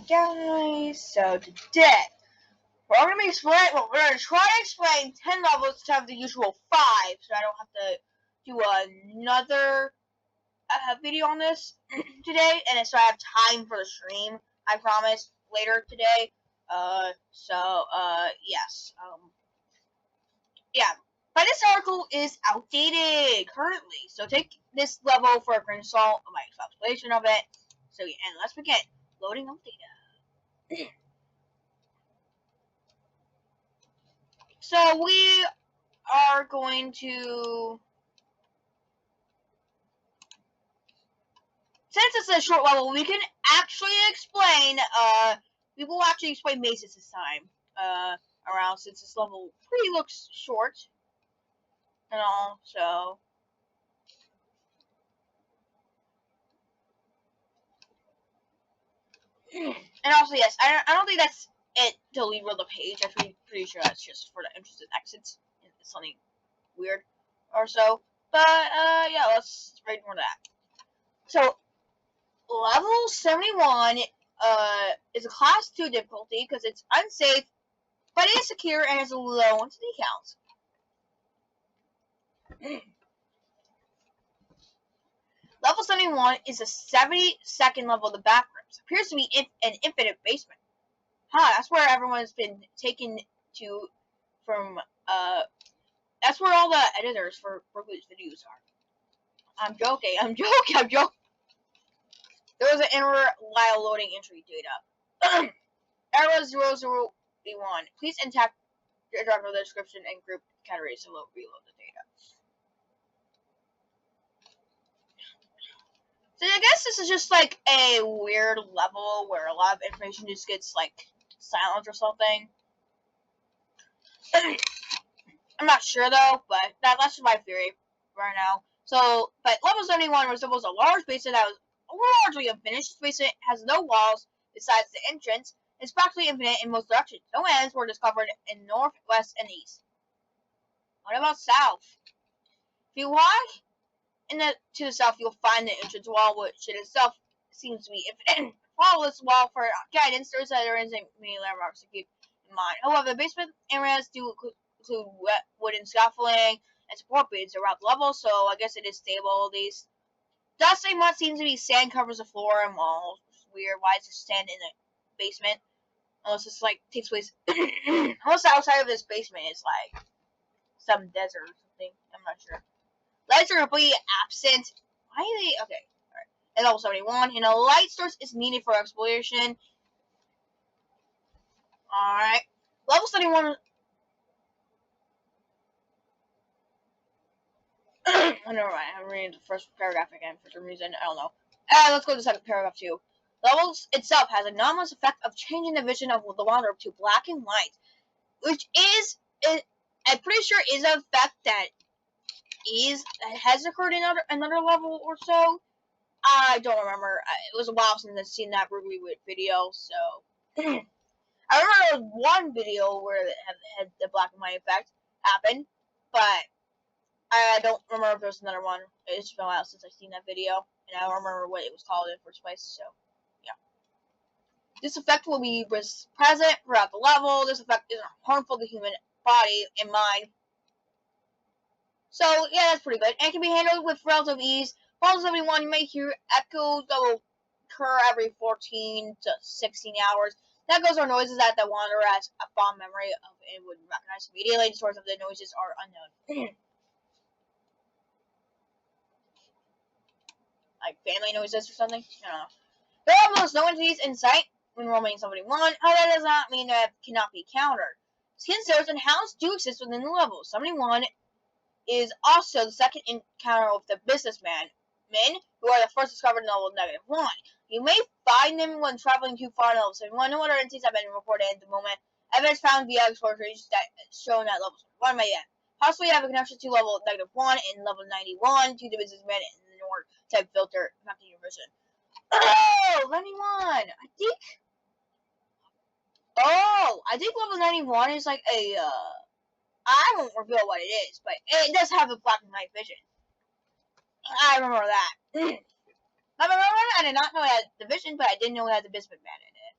guys, so today we're going to try to explain 10 levels instead of the usual 5, so I don't have to do another video on this today, and so I have time for the stream, I promise, later today. Yes, yeah. But this article is outdated currently, so take this level for a grain of salt of my explanation of it. So, yeah, and let's begin. Loading up data. So we are going to, since it's a short level, we can actually explain, we will actually explain mazes this time, around, since this level pretty looks short, and all, so. And also, yes, I don't think that's it to leave on the page. I'm pretty sure that's just for the interested exits. It's something weird or so. But, yeah, let's read more of that. So, level 71, is a class 2 difficulty because it's unsafe, but it is secure and has a low entity count. Level 71 is the 72nd level of the Backrooms. Appears to be an infinite basement. That's where everyone's been taken to from, that's where all the editors for Brooklyn's videos are. I'm joking. There was an error while loading entry data. Error 0081. Please enter the description and group categories to reload the data. So I guess this is just like a weird level where a lot of information just gets like silent or something. I'm not sure though, but that's just my theory right now. So, but level 71 resembles a large basin that was largely unfinished. This basin has no walls besides the entrance. It's practically infinite in most directions. No ends were discovered in north, west, and east. What about south? If you walk to the south, you'll find the entrance wall, which in itself seems to be infinite. Follow this wall for guidance. There isn't many landmarks to keep in mind. However, the basement areas do include wooden scaffolding and support beams around the level, so I guess it is stable at least. Dusting what seems to be sand covers the floor and walls. It's weird. Why is there sand in the basement? Unless it's like takes place. Unless outside of this basement is like some desert or something. I'm not sure. Lights are completely absent. Why are they? Okay, alright. And level 71, and a light source is needed for exploration. Alright. Level 71. Oh, never mind. I'm reading the first paragraph again for some reason. I don't know. Let's go to the second paragraph too. Levels itself has an anomalous effect of changing the vision of the wanderer to black and white, which is, I'm pretty sure, is an effect that has occurred in another level or so. I don't remember. It was a while since I've seen that Ruby video, so. I remember there was one video where it had the black and white effect happen, but I don't remember if there was another one. It's been a while since I've seen that video, and I don't remember what it was called in the first place, so, yeah. This effect will be present throughout the level. This effect isn't harmful to the human body and mind. So, yeah, that's pretty good. And it can be handled with relative ease. Level 71, you may hear echoes that will occur every 14 to 16 hours. That goes are noises that the wanderer has a fond memory of and would recognize immediately. The source of the noises are unknown. Like family noises or something? I don't know. There are almost no entities in sight when roaming 71. How that does not mean that it cannot be countered. Skin stairs and hounds do exist within the level. 71 is also the second encounter with the businessmen, who are the first discovered in level -1. You may find them when traveling too far in level 71. No other entities have been reported at the moment. Evidence found via explorations that shown at level 1 may end. Possibly have a connection to level -1 and level 91 to the businessmen in the north type filter affecting your vision. Oh, 91. I think level 91 is like a I won't reveal what it is, but it does have a black and white vision. I remember that. I did not know it had the vision, but I didn't know it had the businessman in it.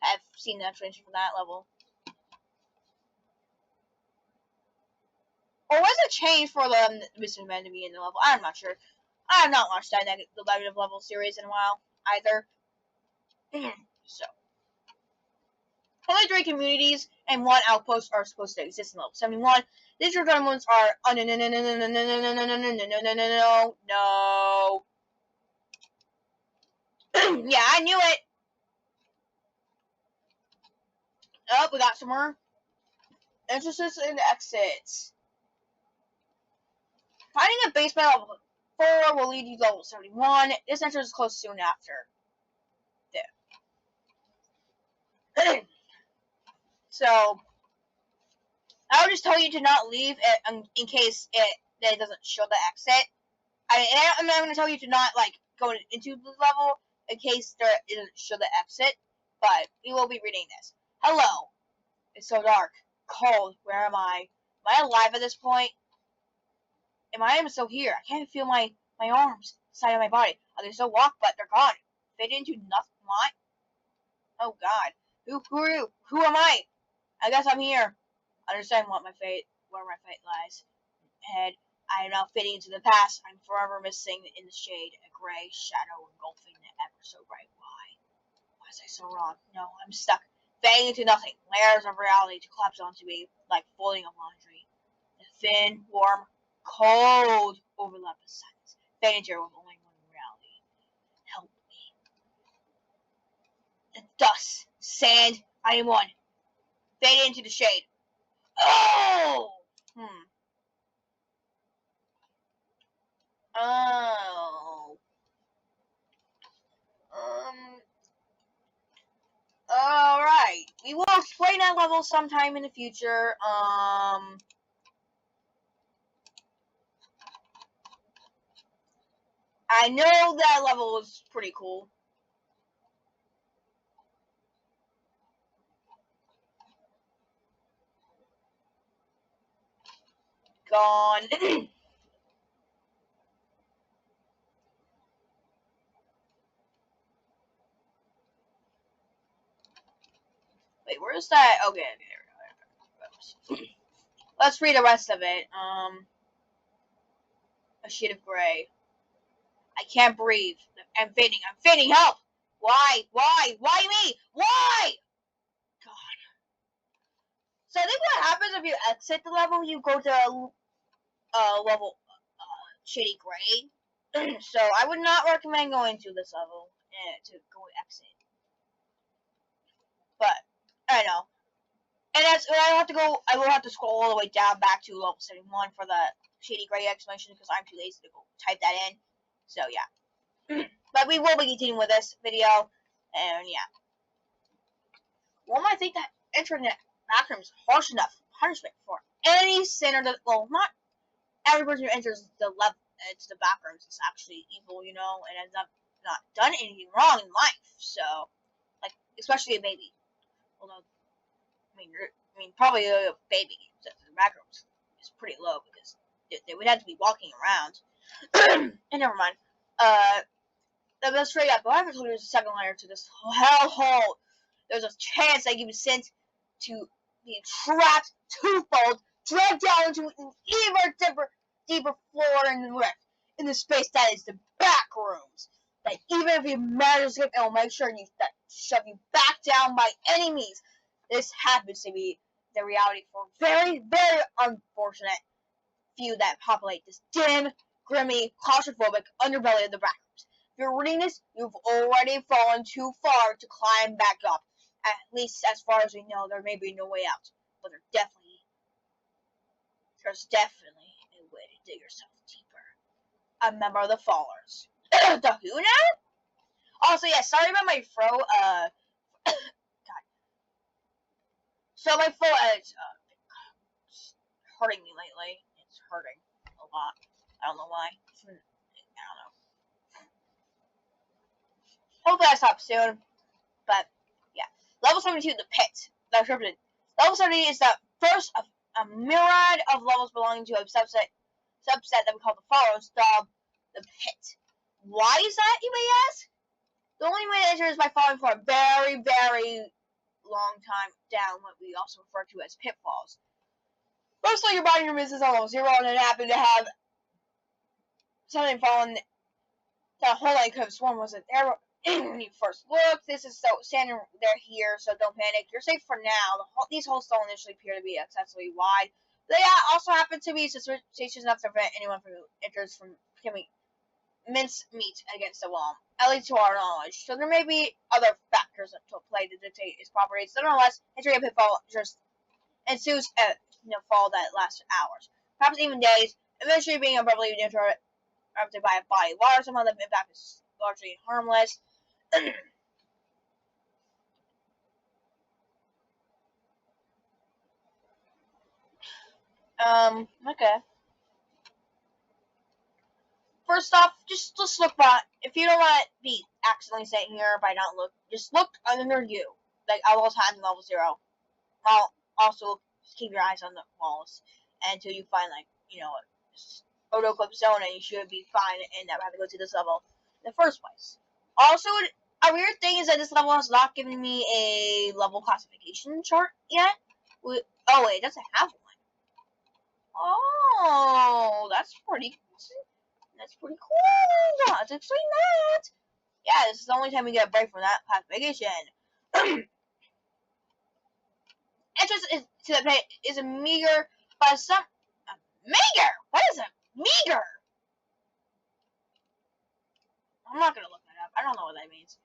have seen the explanation for that level. Or was it changed for the Mr. Man to be in the level? I'm not sure. I have not watched that the negative level series in a while either. So, only 3 communities and 1 outpost are supposed to exist in level 71. These requirements are no. Yeah, I knew it. Oh, we got some more entrances and exits. Finding a basement level 4 will lead you to level 71. This entrance is closed soon after. There. So, I would just tell you to not leave it in case it doesn't show the exit. I'm not going to tell you to not go into the level in case there doesn't show the exit, but we will be reading this. Hello. It's so dark, cold. Where am I? Am I alive at this point? Am I even still here? I can't feel my arms, side of my body. I can still walk, but they're gone. Fit into nothing. What? Oh God. Who are you? Who am I? I guess I'm here. Understand where my fate lies. Ahead, I am now fading into the past. I'm forever missing in the shade, a gray shadow engulfing the ever so bright. Why? Why was I so wrong? No, I'm stuck, fading into nothing. Layers of reality to collapse onto me like folding of laundry. The thin, warm, cold overlap of silence. Fading into with only one reality. Help me. The dust, sand, I am one. Fade into the shade. Oh! Oh. Alright. We will explain that level sometime in the future. I know that level was pretty cool. Gone. Wait, where's that? Okay, there we go. Let's read the rest of it. A sheet of gray. I can't breathe. I'm fading. Help! Why? Why me? Why? God. So I think what happens if you exit the level, you go to level shitty gray. So I would not recommend going to this level to go exit. But I know. And I will have to scroll all the way down back to level 71 for the shady gray explanation because I'm too lazy to go type that in. So yeah. But we will be continuing with this video, and yeah. One might think that entering the backroom is harsh enough punishment for any sinner that, well, not every person who enters the backrooms is actually evil, and ends up not done anything wrong in life. So, especially a baby. Although, I mean, probably a baby in the backrooms is pretty low because they would have to be walking around. And never mind. Let's straight up. But I told you there's a second layer to this hellhole. There's a chance that you be sent to be trapped twofold, dragged down into an even deeper floor in the space that is the back rooms. That even if you manage to escape, it will make sure that shove you back down by any means. This happens to be the reality for very, very unfortunate few that populate this dim, grimy, claustrophobic underbelly of the back rooms. If you're reading this, you've already fallen too far to climb back up. At least as far as we know, there may be no way out. But there's definitely a way to dig yourself deeper. A member of the Fallers. The who now? Also, yeah, sorry about my throat. God. So my throat is hurting me lately. It's hurting a lot. I don't know why. I don't know. Hopefully I stop soon. But yeah, level 72, the pit. Level 70 is the first of a myriad of levels belonging to a subset that we call the Fallers, the pit. Why is that, you may ask? The only way to enter is by falling for a very, very long time down what we also refer to as pitfalls. Mostly your body misses on level 0 and then happen to have something falling that whole lot could have sworn wasn't there when you first look. This is so standing there here, so don't panic. You're safe for now. These holes don't initially appear to be excessively wide. They also happen to be situations enough to prevent anyone who enters from becoming mince meat against the wall, at least to our knowledge. So there may be other factors to play to dictate its properties. Nonetheless, entering a pitfall just ensues a fall that lasts hours, perhaps even days, eventually being abruptly interrupted by a body of water. Some of the impact is largely harmless. Okay. First off, just look back. If you don't want to be accidentally sitting here by not look, just look under you, like at all times in level 0. While also keep your eyes on the walls until you find a photo clip zone, and you should be fine and never have to go to this level in the first place. Also, a weird thing is that this level has not given me a level classification chart yet. Oh wait, it doesn't have one. Oh, that's pretty cool. Let's explain that. Yeah, this is the only time we get a break from that classification. Entrance to the pit is a meager, but meager. What is a meager? I'm not gonna look that up. I don't know what that means.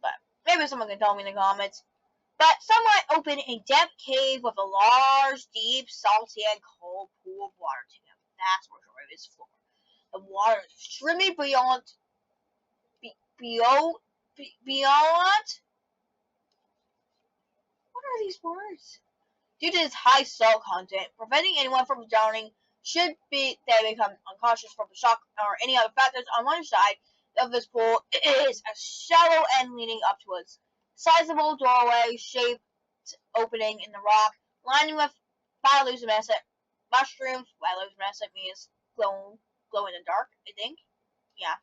But maybe someone can tell me in the comments. But somewhat open, a damp cave with a large, deep, salty, and cold pool of water taking up a vast portion of its floor. The water is extremely beyond. What are these words? Due to its high salt content, preventing anyone from drowning should they become unconscious from the shock or any other factors. On one side of this pool is a shallow end leading up to a sizable doorway-shaped opening in the rock, lining with bioluminescent mushrooms. Bioluminescent means glow in the dark, I think. Yeah.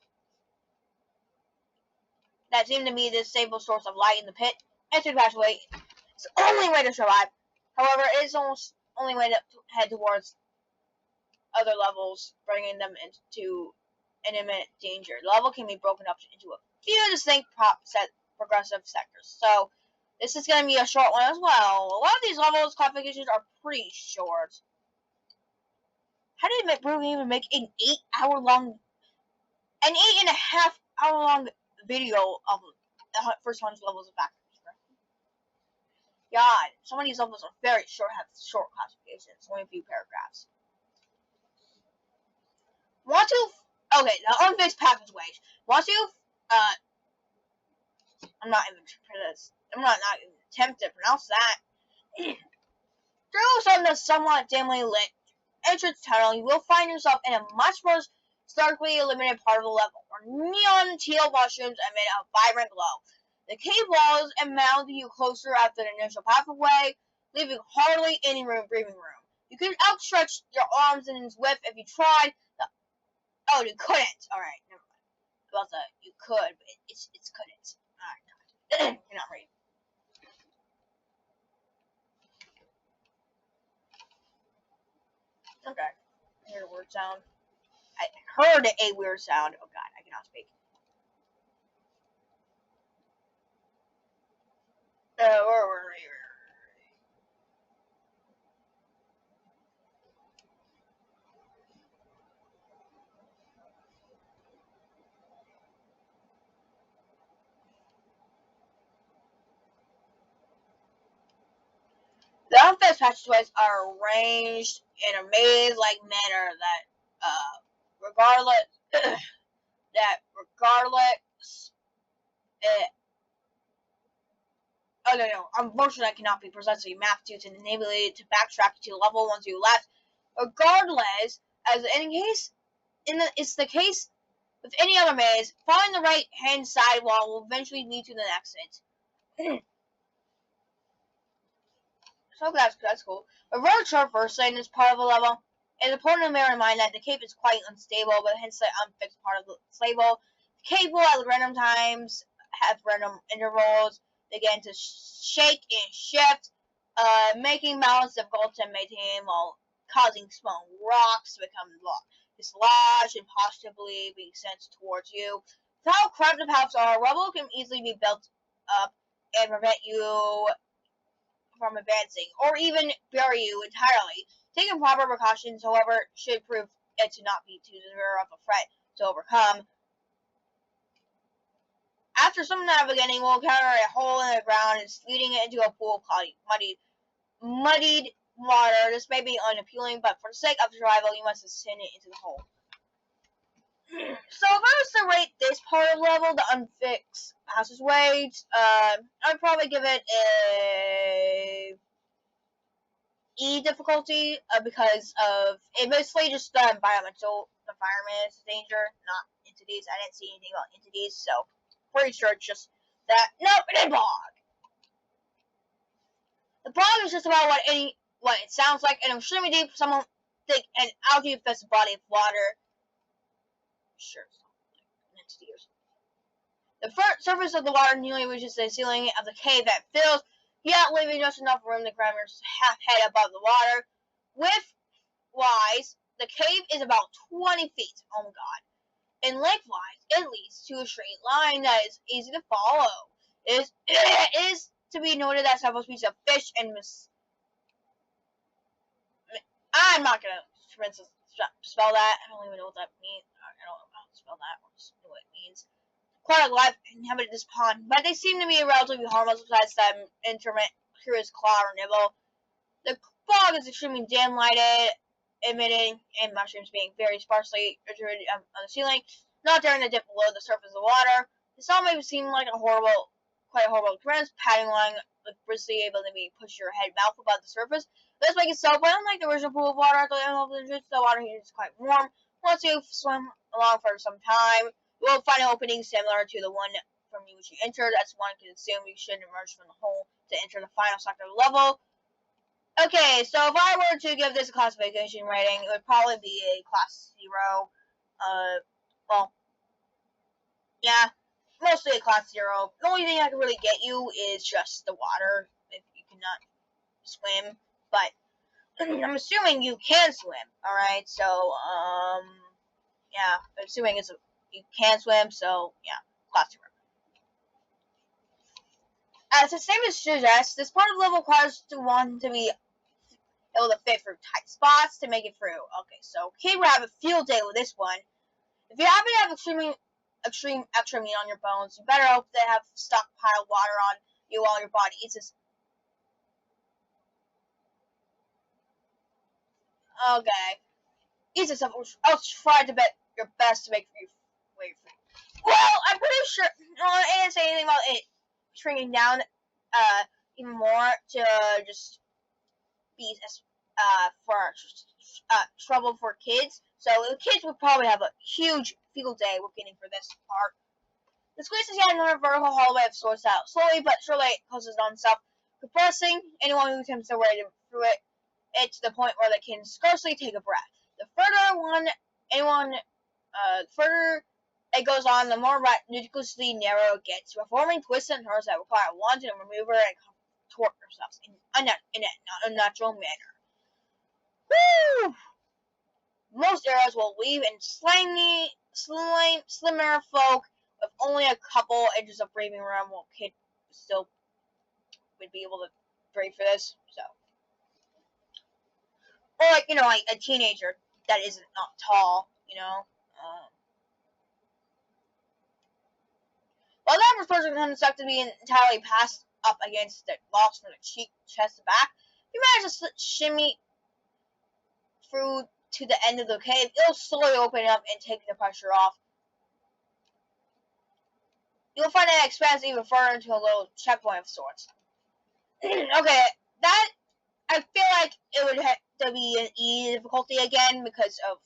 That seem to be the stable source of light in the pit. Enter the passageway. It's the only way to survive. However, it is almost the only way to head towards other levels, bringing them into an imminent danger. The level can be broken up into a few distinct progressive sectors. So, this is going to be a short one as well. A lot of these levels classifications are pretty short. How did Backrooms even make an 8.5 hour long video of the first 100 levels of Backrooms? God, some of these levels are very short, have short classifications, only a few paragraphs. Okay, the unfixed passageways. I'm not even attempting to pronounce that. Through some of the somewhat dimly lit entrance tunnel, you will find yourself in a much more starkly illuminated part of the level, where neon teal mushrooms emit a vibrant glow. The cave walls mount you closer after the initial pathway, leaving hardly any breathing room. You could outstretch your arms in its width if you tried. Oh, you couldn't. Alright, never mind. About the you could, but it's couldn't. Alright, you're not ready. Okay. I heard a weird sound. I heard a weird sound. Oh god, I cannot speak. Where were we? The unfixed passageways are arranged in a maze-like manner regardless, unfortunately, I cannot be precisely mapped due to the ability to backtrack to level once you left. Regardless, as it's the case with any other maze, following the right-hand side wall will eventually lead to the exit. So that's cool. A road traversing this part of the level. It is important to bear in mind that the cave is quite unstable, but hence the unfixed part of the stable. The cave will at random times have random intervals. begin to shake and shift, making balance difficult to maintain while causing small rocks to become dislodged and possibly being sent towards you. With how cramped the paths are, rubble can easily be built up and prevent you from advancing, or even bury you entirely. Taking proper precautions, however, should prove it to not be too severe of a threat to overcome. After some navigating, we'll encounter a hole in the ground and leading it into a pool of muddied water. This may be unappealing, but for the sake of survival, you must descend it into the hole. So if I was to rate this part of the level, the unfixed passageways, I'd probably give it a E difficulty, because of it basically just the environment is the danger, not entities. I didn't see anything about entities, so pretty sure it's just that. Nope, it ain't bog. The bog is just about what it sounds like, an extremely deep, somewhat thick, and algae-infested body of water. Sure, an entity or something. The surface of the water nearly reaches the ceiling of the cave that fills, yet leaving just enough room to cram your half head above the water. Width-wise, the cave is about 20 feet. Oh my god. And lengthwise, it leads to a straight line that is easy to follow. It is to be noted that several species of fish and I'm not gonna spell that. I don't even know what that means. I don't know how to spell that or what it means. Aquatic life inhabited this pond, but they seem to be relatively harmless besides that intermittent curious claw or nibble. The fog is extremely dim lighted, emitting, and mushrooms being very sparsely distributed on the ceiling, not during the dip below the surface of the water. This all may seem like quite a horrible occurrence, padding along with bristly able to be push your head mouth above the surface. This makes it so, but unlike the original pool of water at the end of the entrance, the water here is quite warm. Once you swim along for some time, you will find an opening similar to the one from which you entered. As one can assume, you should emerge from the hole to enter the final sector of the level. Okay, so if I were to give this a classification rating, it would probably be a class 0. Well, yeah, mostly a class 0. The only thing I can really get you is just the water, if you cannot swim, but I'm assuming you can swim, alright, so, yeah, I'm assuming you can swim, so, yeah, class 0. As the name suggests, this part of the level requires one to be able to fit through tight spots to make it through. Okay, so kid would have a field day with this one. If you happen to have extreme extra meat on your bones, you better hope to have stockpiled water on you while your body eats this. Okay. Eat this stuff. I'll try to bet your best to make you way free. Well, I'm pretty sure. No, I didn't say anything about it shrinking down even more to just be for trouble for kids. So the kids would probably have a huge field day looking for this part. The squeeze is yet another vertical hallway of sorts out. Slowly but surely it closes on itself, compressing anyone who attempts to wade through it to the point where they can scarcely take a breath. The further it goes on, the more ridiculously narrow it gets, performing twists and turns that require one to maneuver and contort themselves in an unnatural manner. Woo! Most arrows will weave in slimmer folk with only a couple inches of breathing room, while kid still would be able to breathe for this. So, or like a teenager that isn't not tall, While the average person can expect to be entirely passed up against the blocks from the cheek, chest, and back, if you manage to shimmy through to the end of the cave, it'll slowly open up and take the pressure off. You'll find it expands even further into a little checkpoint of sorts. Okay, that I feel like it would have to be an E difficulty again because of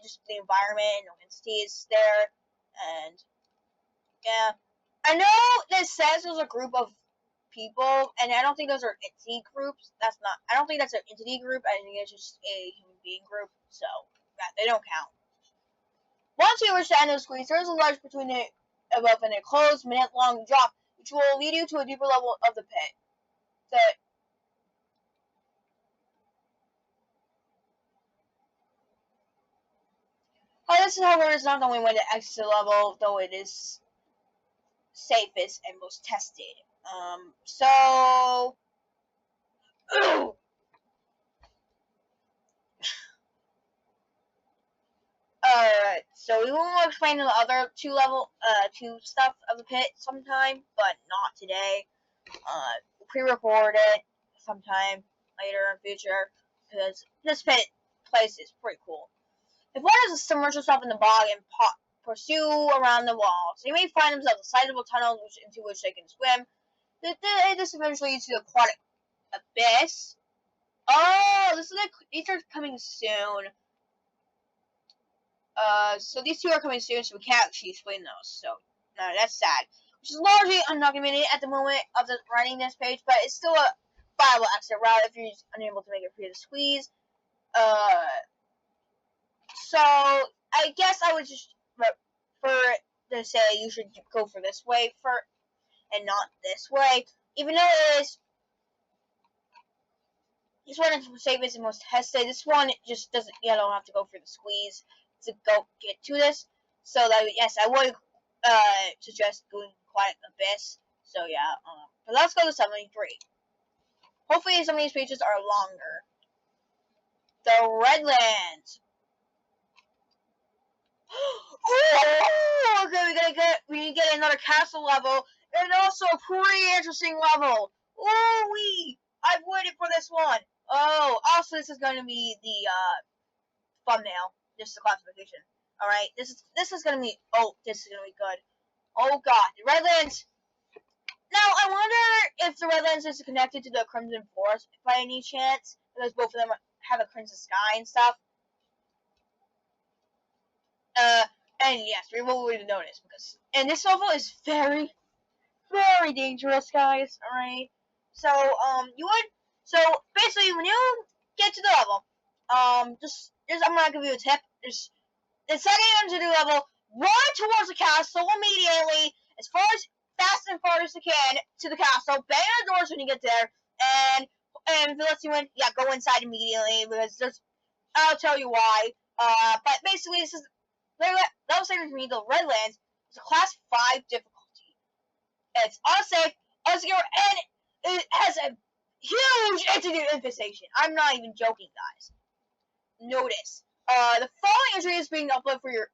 just the environment, no entities there, and yeah. I know this says there's a group of people, and I don't think those are entity groups. I don't think that's an entity group. I think it's just a human being group, so yeah, they don't count. Once you reach the end of the squeeze, there is a ledge between it above and a closed minute-long drop. You which will lead you to a deeper level of the pit. This is, however, is not the only way to exit the level, though it is safest and most tested. So so we will explain the other two stuff of the pit sometime, but not today. Pre-record it sometime later in the future, because this pit place is pretty cool. If one has to submerge himself in the bog and pursue around the walls, they may find themselves a sizable tunnel into which they can swim. This eventually leads to the aquatic abyss. Oh, these are coming soon. So these two are coming soon, so we can't actually explain those. So, no, that's sad. Which is largely undocumented at the moment of the writing this page, but it's still a viable exit route if you're unable to make it free to squeeze. So I guess I would just prefer to say you should go for this way and not this way, even though it is. This one is safest and most tested. This one just doesn't. You don't have to go for the squeeze to go get to this. So that yes, I would suggest going Quiet Abyss. So yeah, but let's go to 73. Hopefully some of these pages are longer. The Redlands. Oh, okay, we get another castle level and also a pretty interesting level. Oh, I've waited for this one. Oh, also this is going to be the thumbnail, just the classification. All right, this is going to be this is going to be good. Oh God, the Redlands. Now I wonder if the Redlands is connected to the Crimson Forest by any chance, because both of them have a crimson sky and stuff. And yes, we will notice and this level is very, very dangerous, guys. All right. So so basically when you get to the level, just I'm gonna give you a tip. Just the second you enter the level, run towards the castle immediately, as fast and far as you can to the castle. Bang on the doors when you get there, and if it lets you in, yeah, go inside immediately because I'll tell you why. But basically this is. That was saying to me, the Redlands is a class 5 difficulty. It's unsafe, unsecure, and it has a huge entity infestation. I'm not even joking, guys. Notice. The following entry is being uploaded for your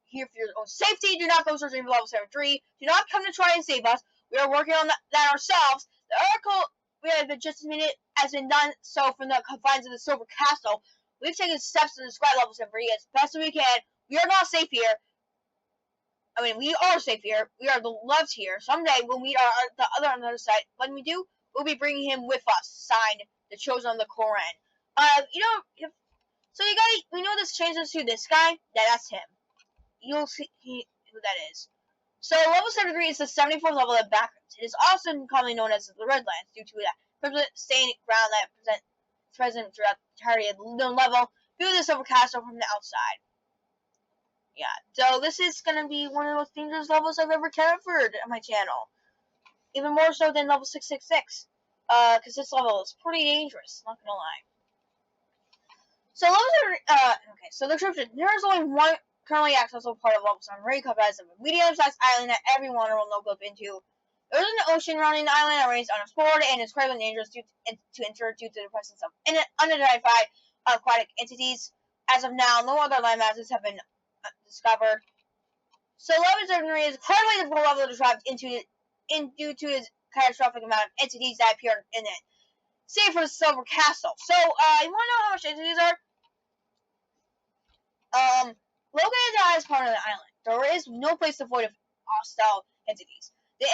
own safety. Do not go searching for level 73. Do not come to try and save us. We are working on that ourselves. The article we have been just admitted has been done so from the confines of the Silver Castle. We've taken steps to describe level 73 as best as we can. We are not safe here. I mean, we are safe here. We are loved here. Someday we'll meet the other on the other side. When we do, we'll be bringing him with us. Signed, the chosen of the Koran. So we know this changes to this guy. Yeah, that's him. You'll see who that is. So level 73 is the 74th level of Backrooms. It is also commonly known as the Redlands due to that permanent stained ground that present throughout the entirety of the level. View the Silver Castle from the outside. Yeah, so this is going to be one of the most dangerous levels I've ever covered on my channel. Even more so than level 666. Because this level is pretty dangerous, not gonna lie. So so the description. There is only one currently accessible part of level 7, comprised of a medium-sized island that every wanderer will no go into. There is an ocean surrounding the island that remains unexplored and is incredibly dangerous to enter due to the presence of unidentified aquatic entities. As of now, no other land masses have been discovered. So level 73 is incredibly difficult level to describe due to its catastrophic amount of entities that appear in it. Save for the Silver Castle. So, you want to know how much entities are? Located at the highest part of the island, there is no place to avoid hostile entities. The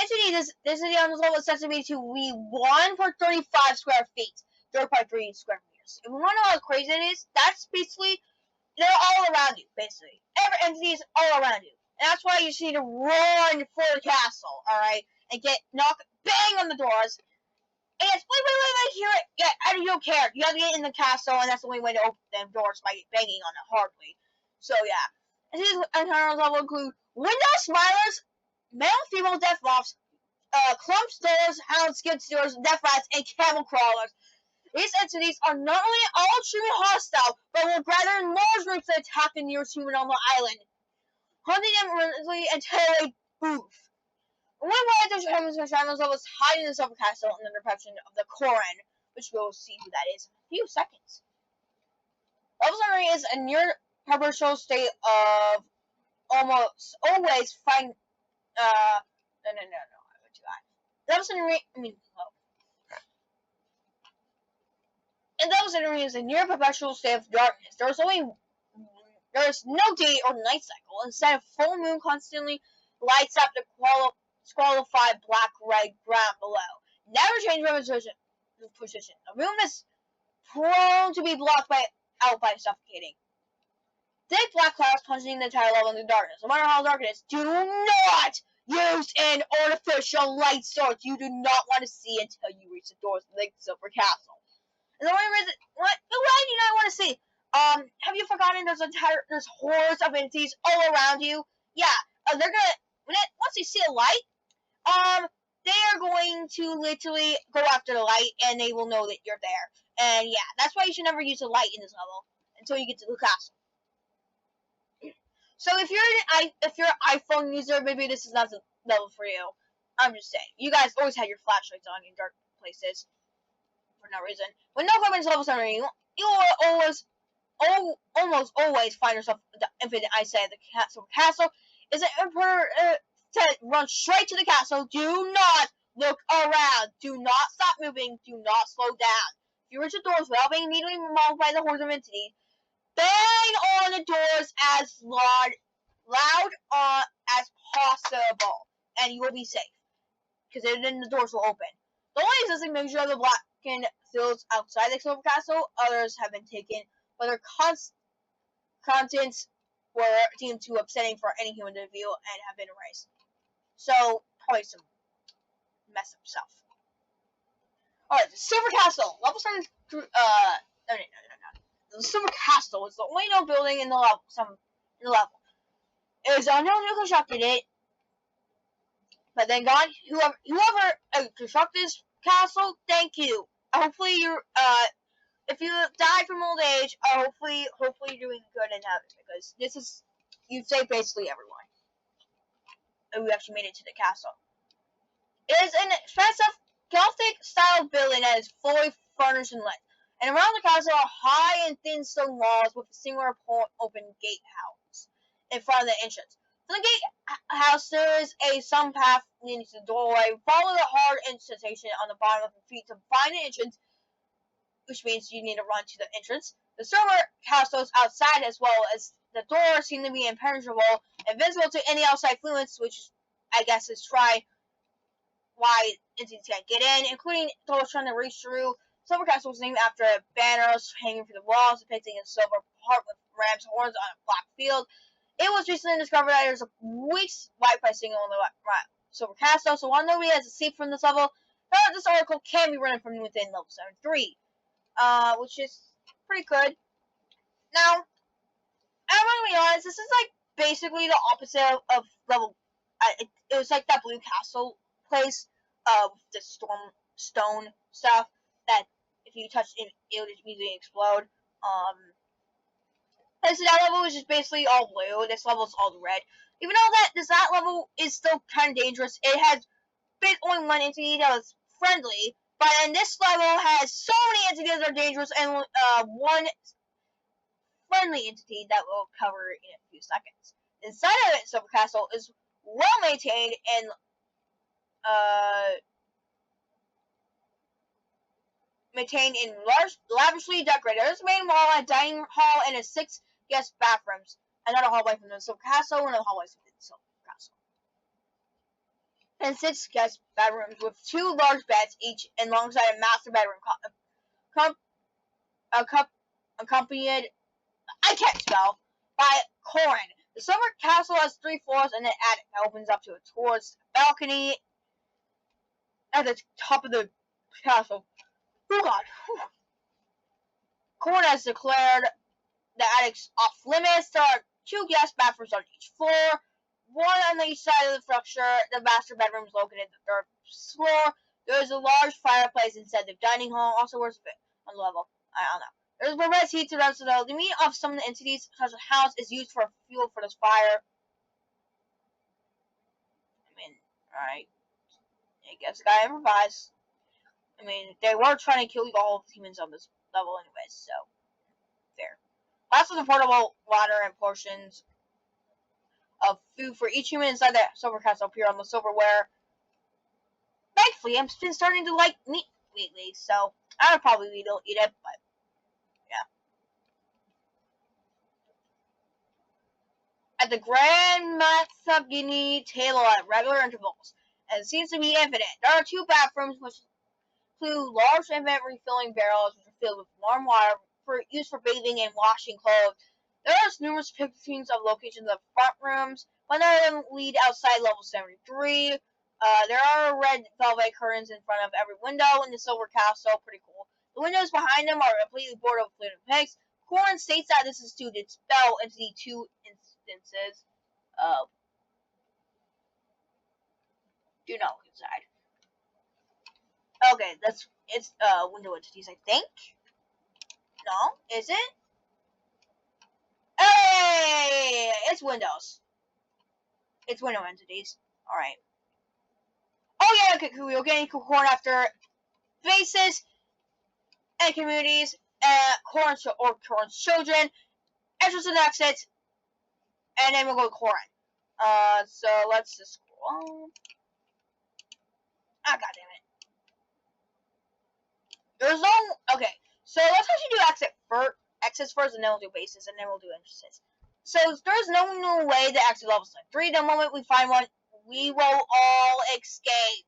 density on this level is said to be 1 per 35 square feet, 3.3 square meters. If you want to know how crazy it is, that's basically, they're all around you, basically. Every entity is all around you. And that's why you just need to run for the castle, alright? And bang on the doors. And yes, wait, hear it. Yeah, I don't care. You have to get in the castle, and that's the only way to open them doors, by banging on it hardly. So, yeah. And these entire level include window smilers, male and female death moths, clumps, doors, hounds, skid steers, death rats, and camel crawlers. These entities are not only all extremely hostile, but will gather in large groups to attack the nearest human on the island, hunting them relentlessly until they move. One way to determine the shadows was hiding in the Silver Castle under the protection of the Koran, which we'll see who that is in a few seconds. Level 7 is a near perpetual state of almost always find no. I went too high. Level 7 and those enemies is a near perpetual state of darkness. There is no day or night cycle. Instead of full moon constantly lights up the qualified black-red ground below. Never change position. The room is prone to be blocked out by suffocating. Thick black clouds punching the entire level into darkness. No matter how dark it is, do not use an artificial light source you do not want to see until you reach the doors of the Silver Castle. And the only reason, why do you not want to see? Have you forgotten there's hordes of entities all around you? Yeah, they're gonna, once they see a light, they are going to literally go after the light, and they will know that you're there. And yeah, that's why you should never use a light in this level until you get to the castle. So if you're an iPhone user, maybe this is not the level for you. I'm just saying. You guys always had your flashlights on in dark places for no reason. When no weapons level 7, you will almost always find yourself in the infinite eyesight of the castle. Is it important to run straight to the castle? Do not look around. Do not stop moving. Do not slow down. If you reach the doors without being immediately mauled by the hordes of entities, bang on the doors as loud as possible, and you will be safe, because then the doors will open. The only existing measure of the blackened fields outside the Silver Castle, others have been taken, but their contents were deemed too upsetting for any human to view and have been erased. So, probably some mess up stuff. Alright, the Silver Castle. Level 7 through, no. The Silver Castle is the only known building in the level. It was unknown who constructed it, but then God, whoever constructed this castle, thank you. Hopefully if you died from old age, hopefully you're doing good in heaven, because this is, you've saved basically everyone. And we actually made it to the castle. It is an expensive Gothic style building that is fully furnished and lit. And around the castle are high and thin stone walls with a singular open gatehouse in front of the entrance. From the gatehouse, there is a sun path leading to the doorway. Follow the hard indentation on the bottom of your feet to find the entrance, which means you need to run to the entrance. The silver castles outside, as well as the doors, seem to be impenetrable, invisible to any outside influence, which I guess is why entities can't get in, including those trying to reach through. Silver Castle was named after banners hanging from the walls depicting a silver heart with ram's horns on a black field. It was recently discovered that there's a weak Wi-Fi signal in the Silver Castle, so while nobody has escaped from this level, this article can be running from within level 7-3, which is pretty good. Now, I'm gonna be honest, this is like basically the opposite of level. It was like that Blue Castle place of the stone stuff that if you touched it, it would immediately explode. And so that level is just basically all blue. This level is all red. Even though that level is still kind of dangerous, it has only one entity that was friendly. But then this level has so many entities that are dangerous, and one friendly entity that we'll cover in a few seconds. Inside of it, Silver Castle is well maintained and maintained in lavishly decorated. There's a main wall, a dining hall, and 6 guest bathrooms. Another hallway from the Silver Castle, and another hallway from the Silver Castle. And 6 guest bedrooms with 2 large beds each, alongside a master bedroom accompanied, I can't spell, by Corin. The Silver Castle has 3 floors and an attic that opens up to a towards balcony at the top of the castle. Oh god. Corin has declared the attic's off limits. There are 2 guest bathrooms on each floor, one on on the east side of the structure, the master bedroom is located on the third floor. There is a large fireplace inside the dining hall. Also, where's it on the level? I don't know. There's provides heat to the rest of the meat of some of the entities such as the house is used for fuel for this fire. I mean, alright. I guess the guy improvised. I mean, they were trying to kill all humans on this level anyways, so fair. Lots of the portable water and portions of food for each human inside the silver castle appear on the silverware. Thankfully, I'm been starting to like meat lately, so I would probably eat it, but yeah. At the Grand Matsugini table at regular intervals, and it seems to be infinite. There are 2 bathrooms which include large infinite refilling barrels which are filled with warm water for use for bathing and washing clothes. There are numerous pictures of locations of front rooms, but none of them lead outside level 73. There are red velvet curtains in front of every window in the silver castle. Pretty cool. The windows behind them are completely boarded with fluted pigs. Corin states that this is to dispel Entity 2 instances. Do not look inside. Okay, it's window entities, I think. No, is it? Hey, it's windows. It's window entities. All right. Oh yeah, okay, we're getting corn after faces and communities, Corin's children, entrances and exits, and then we'll go to Corin. So let's just scroll. Ah, goddamn it. There's no. Okay, so let's actually do exits first, and then we'll do bases, and then we'll do entrances. So there's no way to exit level 3. The moment we find one, we will all escape.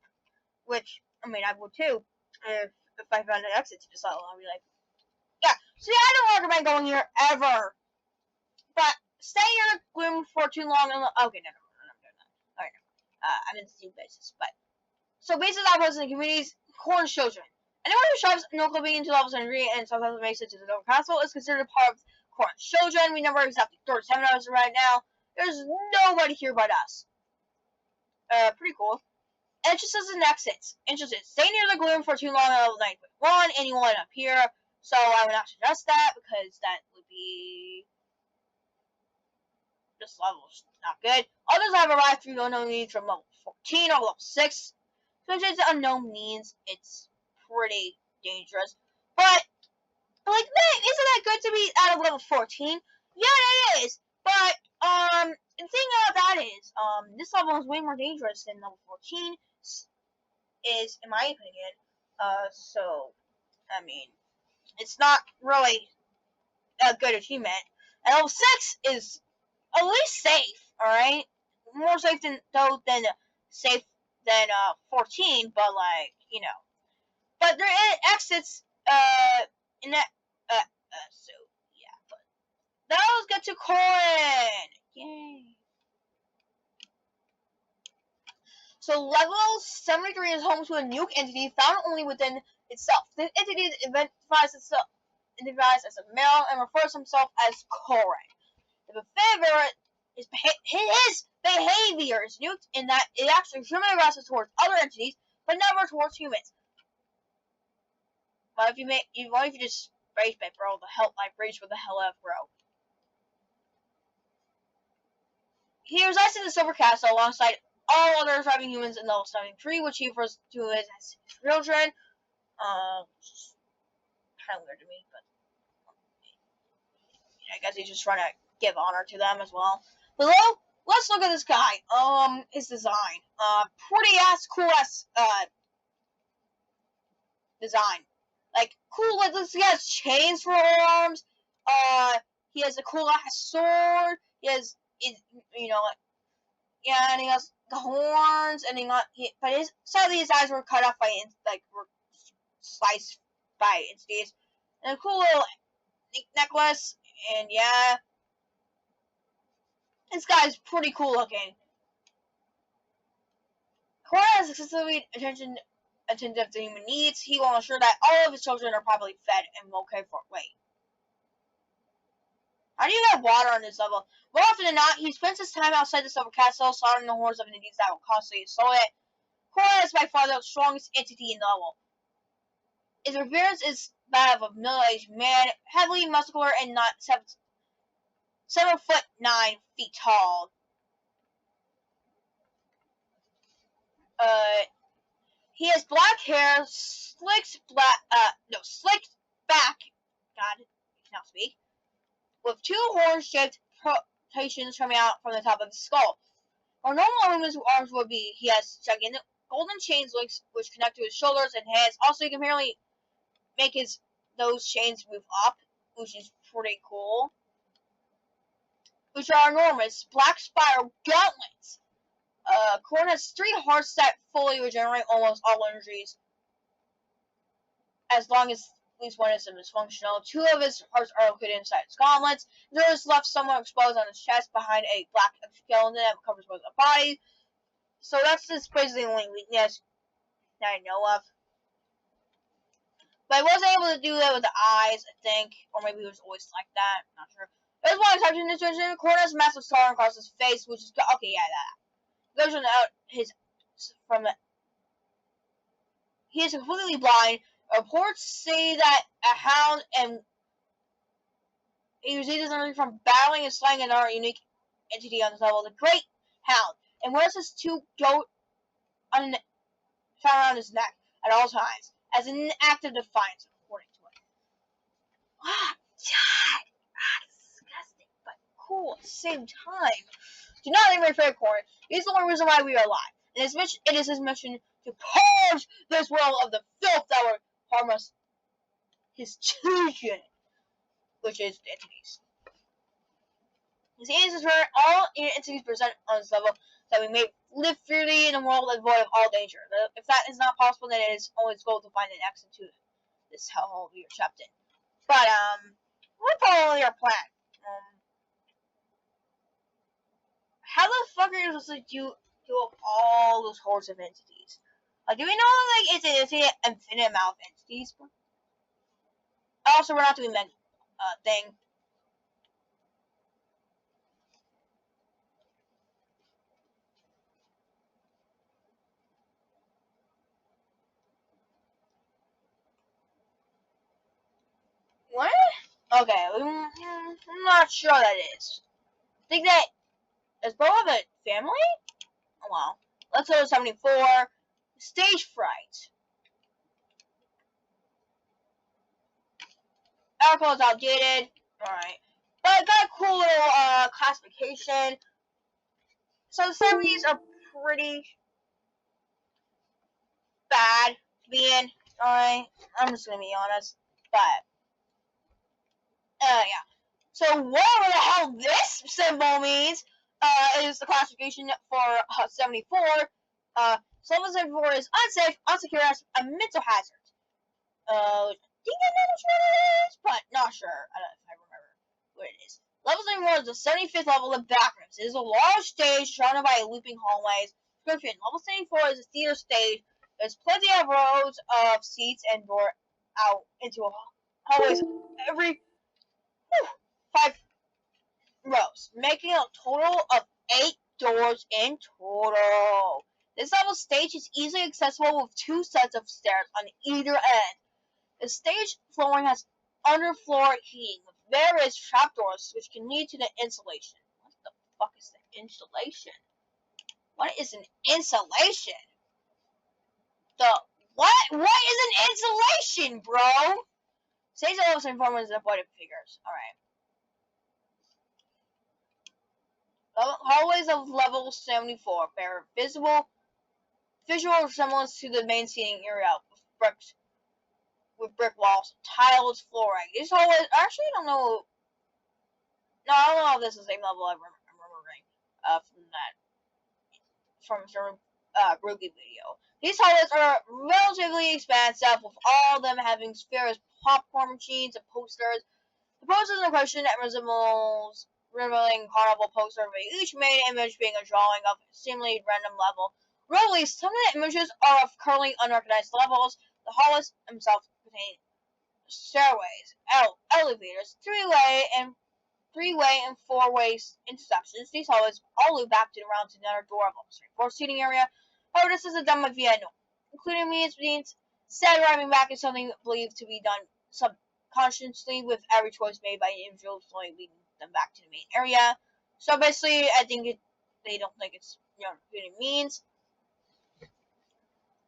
Which, I mean, I would too. If I found an exit to this level, I'll be like, yeah. See, I don't recommend going here ever. But stay in a room for too long. And okay, no, I'm doing that. Alright, no. I'm in the bases, but so bases outposts in the communities, Corin's children. Anyone who shoves no clipping into level 73 and sometimes makes it to the Silver Castle is considered part of Corin's children. We number exactly 37 of us right now. There's nobody here but us. Pretty cool. Entrances and exits. Entrances. Stay near the gloom for too long at level 9.1. Anyone up here. So I would not suggest that because that would be. This level's not good. Others have arrived through unknown means from level 14 or level 6. Since it's unknown means, it's pretty dangerous. But, like, man, isn't that good to be out of level 14? Yeah, it is. But, the thing about that is, this level is way more dangerous than level 14 is, in my opinion. So, I mean, it's not really a good achievement. And level 6 is at least safe, alright? More safe than 14, but like, you know. But there are exits, in that, so, yeah, but now let's get to Corin! Yay. So level 73 is home to a nuke entity found only within itself. This entity identifies as a male and refers himself as Corin. The behavior his behavior is nuked in that it acts extremely aggressive towards other entities, but never towards humans. What if you just rage bait, bro? The hell, like rage with the hell out, bro. He resides in the Silver Castle alongside all other surviving humans in level 73, which he refers to as his children. Kind of weird to me, but I guess he's just trying to give honor to them as well. Below, let's look at this guy. His design. Pretty ass, cool ass, design. Like, cool, like, he has chains for arms. He has a cool ass sword. He has, you know, yeah, and he has the horns, and sadly his eyes were cut off by, were sliced by entities. And a cool little necklace, and yeah. This guy's pretty cool looking. Cora has excessively attentive to human needs. He will ensure that all of his children are properly fed and well cared for. Wait. How do you get water on this level? More often than not, he spends his time outside the Silver Castle, slaughtering the hordes of enemies that will constantly assault it. Korra is by far the strongest entity in the level. His appearance is that of a middle-aged man, heavily muscular and not 7'9" tall. He has black hair, slicked back. God, I cannot speak. With two horn-shaped protrusions coming out from the top of his skull. Or normal humans' arms would be. He has gigantic golden chains links which connect to his shoulders and hands. Also, he can apparently make those chains move up, which is pretty cool. Which are enormous black spiral gauntlets. Korra has 3 hearts that fully regenerate almost all energies, as long as at least one of them is functional. 2 of his hearts are located inside his gauntlets. The other is left somewhat exposed on his chest behind a black skeleton that covers most of the body. So that's just basically the only weakness that I know of. But I wasn't able to do that with the eyes, I think. Or maybe it was always like that. Not sure. There's one exception in this situation. Korra has a massive scar across his face, which is... Okay, yeah, that. Goes out his... From the... He is completely blind. Reports say that a hound and... He receives energy from battling and slaying another unique entity on this level. The Great Hound. And wears his 2 goat on around his neck at all times, as an act of defiance, according to it. Ah, God, disgusting, but cool at the same time. Do not leave my favorite corner. He's the only reason why we are alive. And it is his mission to purge this world of the filth that will harm us, his children, which is the entities. His aim is to turn all entities present on this level that we may live freely in a world devoid of all danger. If that is not possible, then it is only its goal to find an exit to this hellhole we are trapped in. But, we're probably our plan. How the fuck are you supposed to do up all those hordes of entities? Like, do we know, like, it's an infinite amount of entities? Also, we're not doing that, thing. What? Okay, I'm not sure that is. I think that, does Bo have a family? Oh, well. Let's go to 74. Stage fright. Article is outdated. Alright. But it got a cool little, classification. So the 70s are pretty bad to be in. Alright. I'm just gonna be honest. But, yeah. So whatever the hell this symbol means, is the classification for 74. So level 74 is unsafe, unsecure, as a mental hazard. I think I know which one it is, but not sure. I don't know if I remember what it is. Level 74 is the 75th level of Backrooms. It is a large stage surrounded by looping hallways. Description: Level 74 is a theater stage. There's plenty of rows of seats and door out into hallways every 5 rows, making a total of 8 doors in total. This level stage is easily accessible with 2 sets of stairs on either end. The stage flooring has underfloor heating with various trapdoors which can lead to the insulation. What the fuck is the insulation? What is an insulation? What is an insulation, bro? Stage levels informers and avoided figures. Alright. Hallways of level 74 bear visual resemblance to the main seating area with brick walls, tiled flooring. These hallways, actually, I don't know. No, I don't know if this is the same level I'm remembering from some Groovy video. These hallways are relatively expansive, with all of them having spheres, popcorn machines, and posters. The posters in question that revealing carnival poster of each main image being a drawing of a seemingly random level. Really, some of the images are of currently unrecognized levels. The hallways themselves contain stairways, elevators, 3-way, and three-way and four-way intersections. These hallways all lead back to the round to another door of for seating area. However, this isn't done via no, including means instead arriving back is something believed to be done subconsciously with every choice made by individuals slowly leading them back to the main area. So basically, I think they don't think it's really means.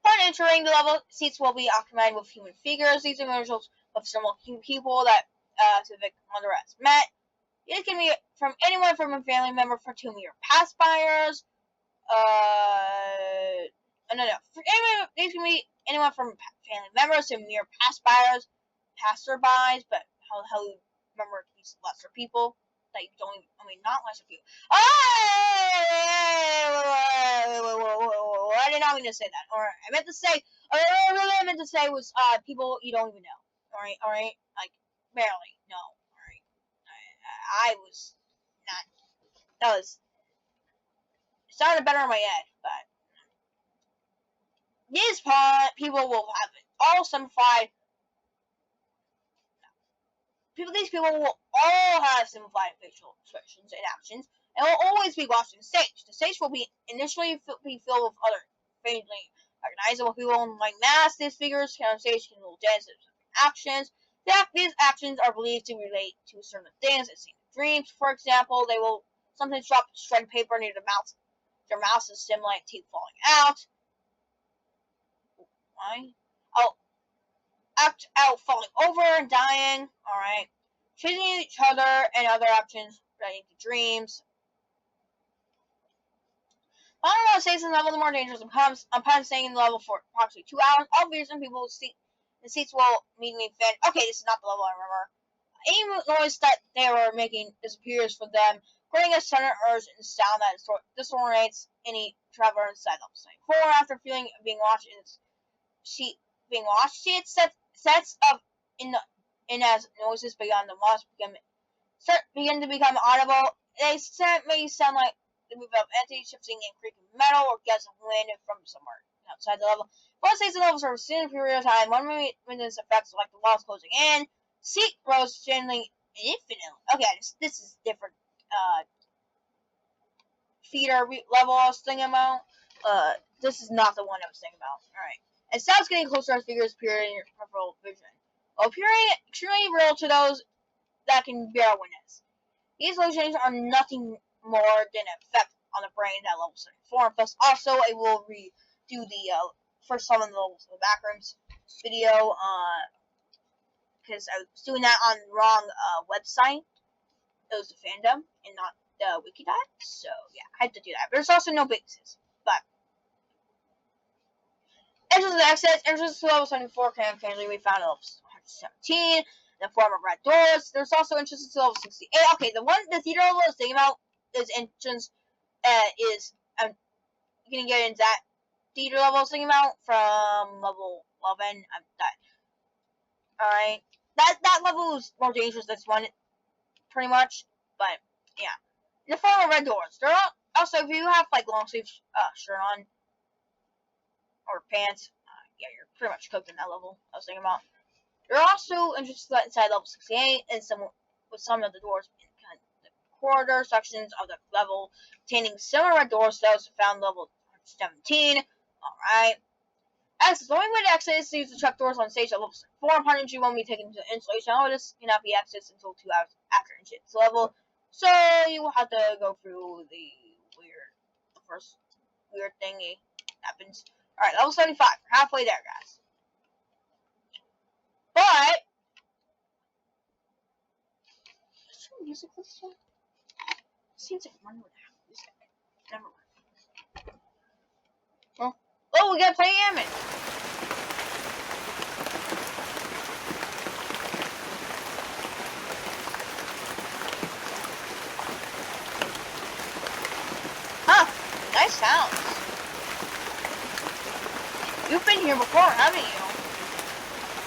Upon entering the level, seats will be occupied with human figures. These individuals of several people that Civic Wonder has met. It can be from anyone from a family member to mere past buyers. No. These can be anyone from family members to mere past buyers, passerbys, but how you remember these lesser people that you don't even, not lesser people. I did not mean to say that. Or I meant to say, I meant to say was people you don't even know. Alright, like barely, no. Alright, I was not. That was it sounded better in my head, but these people will have it all simplified. These people will all have simplified facial expressions and actions, and will always be watching the stage. The stage will be initially be filled with other faintly recognizable people like masks. These figures on stage can little dances and actions. These actions are believed to relate to certain things as seen in dreams. For example, they will sometimes drop a shred of paper near the mouth. Their mouth is simulate teeth falling out. Why? I'll act out falling over and dying. Alright. Chasing each other and other actions relating to dreams. The longer the station level, the more dangerous it becomes. Upon staying in the level for approximately 2 hours, all viewers and people the seats will immediately fit. Okay, this is not the level I remember. Any noise that they were making disappears from them, creating a sudden urge and sound that disorientates any traveler inside level 4. After feeling being watched she sets up in as noises beyond the walls begin to become audible. They may sound like the move of entities shifting and creaking metal or gusts of wind from somewhere outside the level. Once these levels are seen in a period of time, one witness effects like the walls closing in, seat grows gently infinitely. Okay, this is different theater level I was thinking about. This is not the one I was thinking about. Alright. And sounds getting closer as figures appear in your peripheral vision, appearing extremely real to those that can bear witness. These illusions are nothing more than an effect on the brain at level 74. Plus, also, I will redo the first 7 levels of the Backrooms video, because I was doing that on the wrong website. It was the fandom and not the wiki.net, so yeah, I had to do that. But there's also no basis. But entrance and exits. Entrance to level 74 can occasionally be found at level 117 in the form of red doors. There's also entrance to level 68. Okay, the theater level I was thinking about is entrance you can get into that theater level I was thinking about from level 11. Alright. That level is more dangerous than this one, pretty much. But yeah. In the form of red doors. There are also, if you have like long sleeve shirt on or pants, yeah, you're pretty much cooked in that level I was thinking about. There are also entrances inside level 68 and with some of the doors in kind of the corridor sections of the level containing similar red doors to those found level 17. Alright. Exits. The only way to exit is to use the check doors on stage at level 4. Upon entry, won't be taken to installation. However, this cannot be exits until 2 hours after entry to the level. So you will have to go through the first weird thingy happens. Alright, level 75. We're halfway there, guys. But is there music for this one? Seems like one would have music. Never mind. Well, oh, we gotta play Ammon. Huh, nice sounds. You've been here before, haven't you?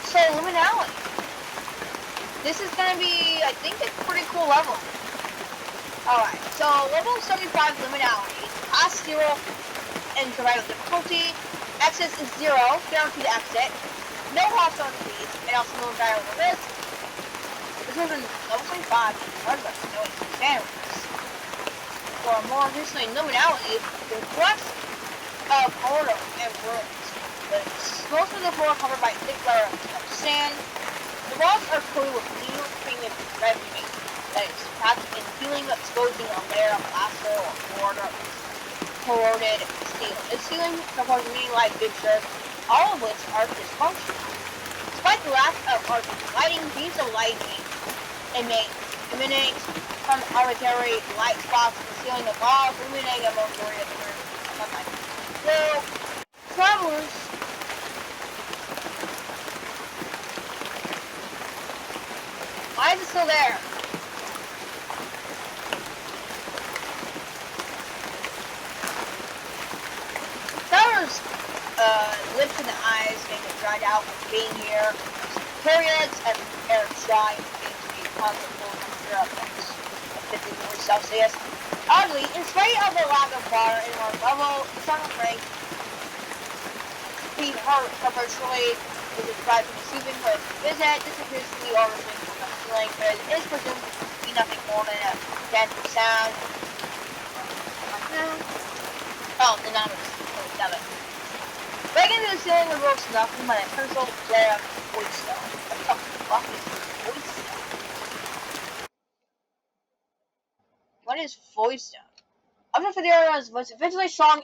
So, Liminality. This is gonna be, I think, a pretty cool level. Alright, so level 75 Liminality. Pass 0 and survival difficulty. Exit is 0, guaranteed exit. No hostile enemies, and also no dire risk. The This was in level 25, started by knowing standards. For more recently nominality, the quest of corridor and ruins. Most of the floor are covered by thick layer of sand. The walls are coated with needle premium red paint that is packed in helium, exposing a layer of plaster or corroded steel. The ceiling supports many light fixtures, all of which are dysfunctional. Despite the lack of lighting, beams of lightning emanate from arbitrary light spots in the ceiling of walls, illuminating a majority of the room. So, travelers why is it still there? Travelers lips and the eyes may get dried out from being here. Periods and air dry and being to be comfortable temperature of 50 degrees Celsius. Oddly, in spite of the lack of water in our level, the summer break be hurt perpetually is described from receiving her visit. This appears to be origin from the ceiling, but it is presumed to be nothing more than a dense sound. Oh, the numbers. Breaking into the ceiling reveals nothing but a pencil layer of void stone. What the fuck is void stone? What is void stone? After the video was eventually strong.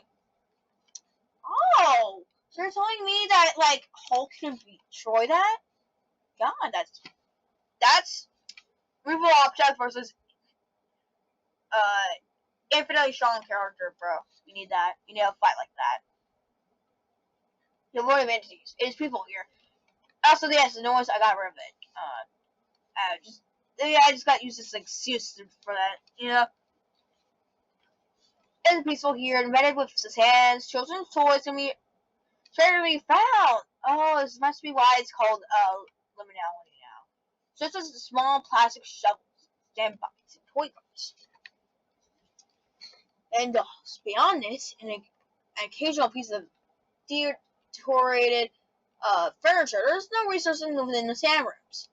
Oh! So you're telling me that, like, Hulk can destroy that? God, that's movable object versus, infinitely strong character, bro. You need that. You need a fight like that. The Lord of Entities. It is people here. Also, yes, the noise, I got rid of it. I just got used as an excuse for that, you know? It's peaceful here, invented with his hands. Children's toys can be readily found. Oh, this must be why it's called, liminality now. Just as small plastic shovels, sand buckets, and toy cars. And beyond this, an occasional piece of deteriorated furniture, there's no resources within the sand rooms.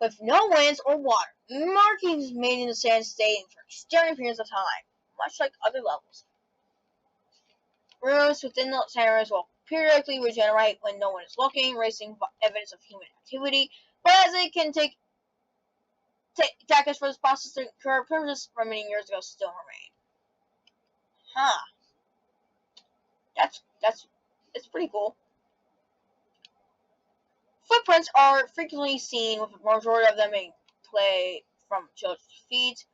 With no winds or water, markings made in the sand staying for extended periods of time, much like other levels. Rooms within the sand rooms will periodically regenerate when no one is looking, raising evidence of human activity, but as it can take decades for this process to occur, primitive remaining years ago still remain. Huh. It's pretty cool. Footprints are frequently seen, with the majority of them being play from children's feet.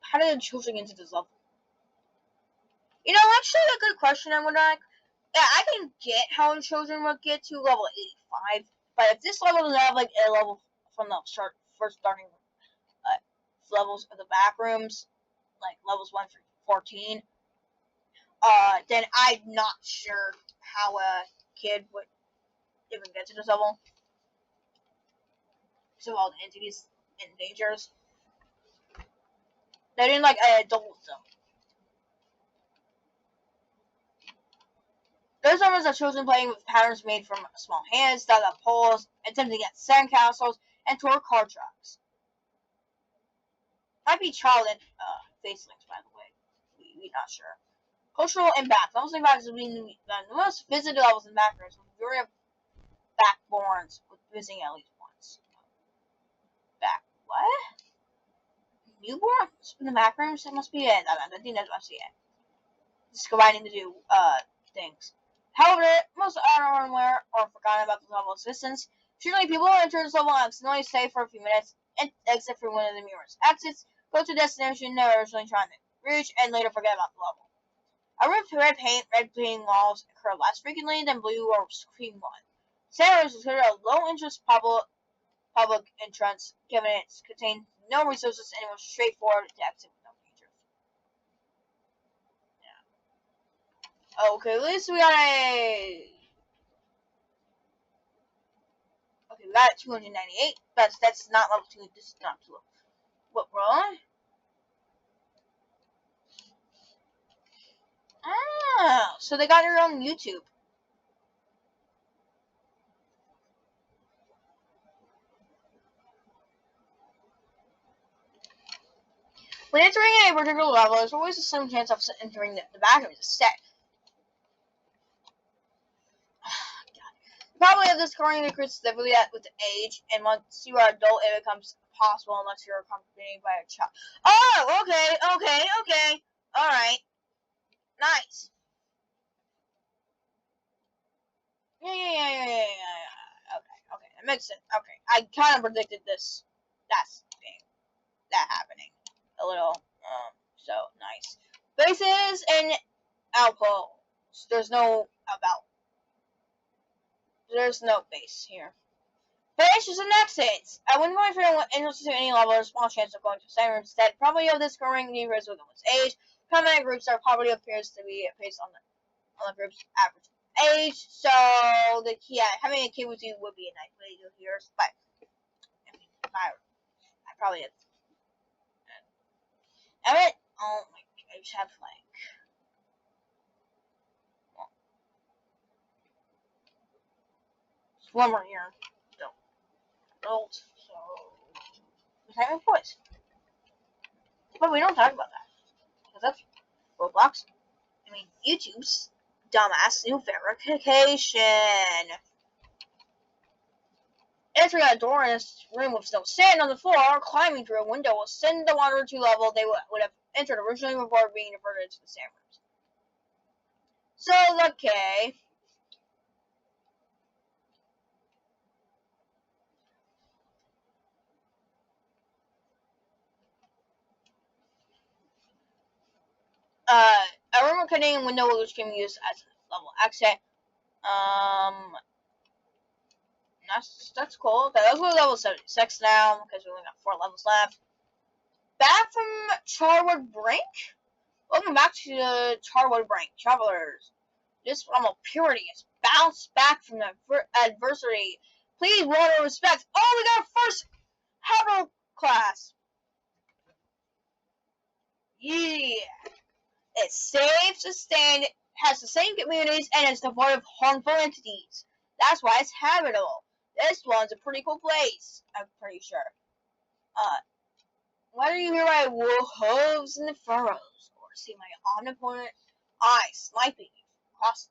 How did the children get into this level? You know, actually, a good question. I would like. Yeah, I can get how the children would get to level 85, but if this level doesn't have like a level from the first starting levels of the back rooms, like levels 1 through 14, then I'm not sure how a kid would even get to this level. So all the entities and dangers. They didn't like adults though. There's numbers of children playing with patterns made from small hands, dug up holes, attempting at sandcastles, and toward car tracks. Might be child and face links, by the way. We're not sure. Cultural impact. Levels impact is being the most visited levels in Backrooms, with majority of backborns with visiting at least once. What? Newborns in the Backrooms? That must be it. I think that must be it. Just combining the two things. However, most are unaware or forgotten about the level's existence. Usually, people enter this level and accidentally stay for a few minutes and exit through one of the numerous exits, go to a destination they were originally trying to reach, and later forget about the level. A room with red paint walls occur less frequently than blue or cream one. Sand is considered a low-interest public entrance, given it contains no resources and it was straightforward to exit with no features. Okay, at least we got a... Okay, we got 298. That's not level 2. This is not level. What, we're on? Ah, so they got their own YouTube. When entering a particular level, there's always some chance of entering the back rooms instead. The problem of this scoring increases significantly with age, and once you are adult, it becomes possible unless you're accompanied by a child. Oh, okay. Alright. Nice. Yeah. Okay. That makes sense. Okay. I kind of predicted this. That happening. A little. So nice. Bases and outposts. There's no base here. Finishes and exits. I wouldn't mind if you're interested in any level or small chance of going to the same room instead. Probably of this scoring differs with one's age. Common groups are probably appears to be based on the group's average age. So having a kid with you would be a nice way to hear. But I mean, I probably have. Oh my! I just have like. One more here. Adult, so we're having boys. But we don't talk about that. Because that's Roblox. I mean, YouTube's dumbass new verification. Entering a door in this room with no sand on the floor or climbing through a window will send the wanderer to a level they would have entered originally before being diverted to the sand rooms. So, okay. A room containing window which can be used as a level exit. That's cool. Okay, let's go to level 76 now, because we only got 4 levels left. Back from Charwood Brink? Welcome back to the Charwood Brink, travelers. This realm of purity has bounced back from adversity. Please, water respect. Oh, we got our first Havel class. Yeah. It's safe, sustained, has the same communities, and is devoid of harmful entities. That's why it's habitable. This one's a pretty cool place, I'm pretty sure. Whether you hear my hooves in the furrows, or see my omnipotent eyes sniping across.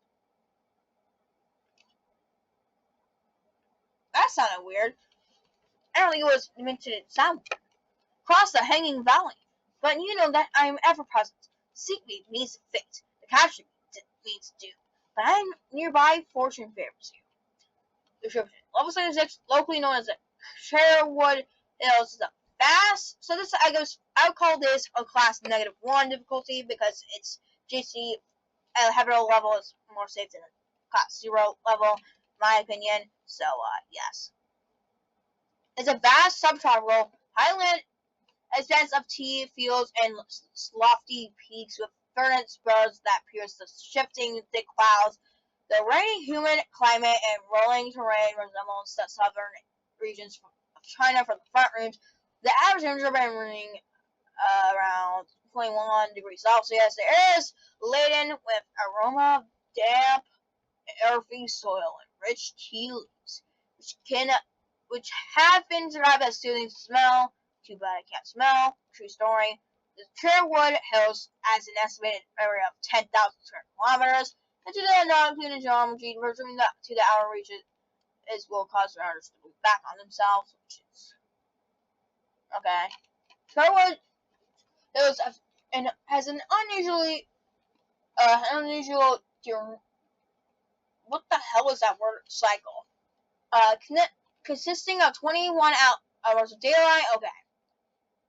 That sounded weird. I don't think it was meant to sound weird. Cross the hanging valley. But you know that I am ever present. Seek me means fate. The capture means doom. But I am nearby, fortune favors you. Description. Level 76, locally known as the Sherwood Hills, is a fast. So this I would call this a class -1 difficulty because it's GC habitable level is more safe than a class 0 level, in my opinion. So yes. It's a vast subtropical highland expanse of tea fields and lofty peaks with verdant spurs that pierce the shifting thick clouds. The rainy, humid climate and rolling terrain resembles the southern regions of China for the front rooms. The average temperature ranging around 21 degrees Celsius. The air is laden with aroma of damp, earthy soil and rich tea leaves, which have been described as soothing smell. Too bad I can't smell. True story. The Sherwood Hills has an estimated area of 10,000 square kilometers, and to the non-included geometry, returning to the outer reaches will cause runners to move back on themselves, which is okay. Sherwood Hills has an unusual. What the hell is that word? Cycle. Consisting of 21 hours of daylight. Okay.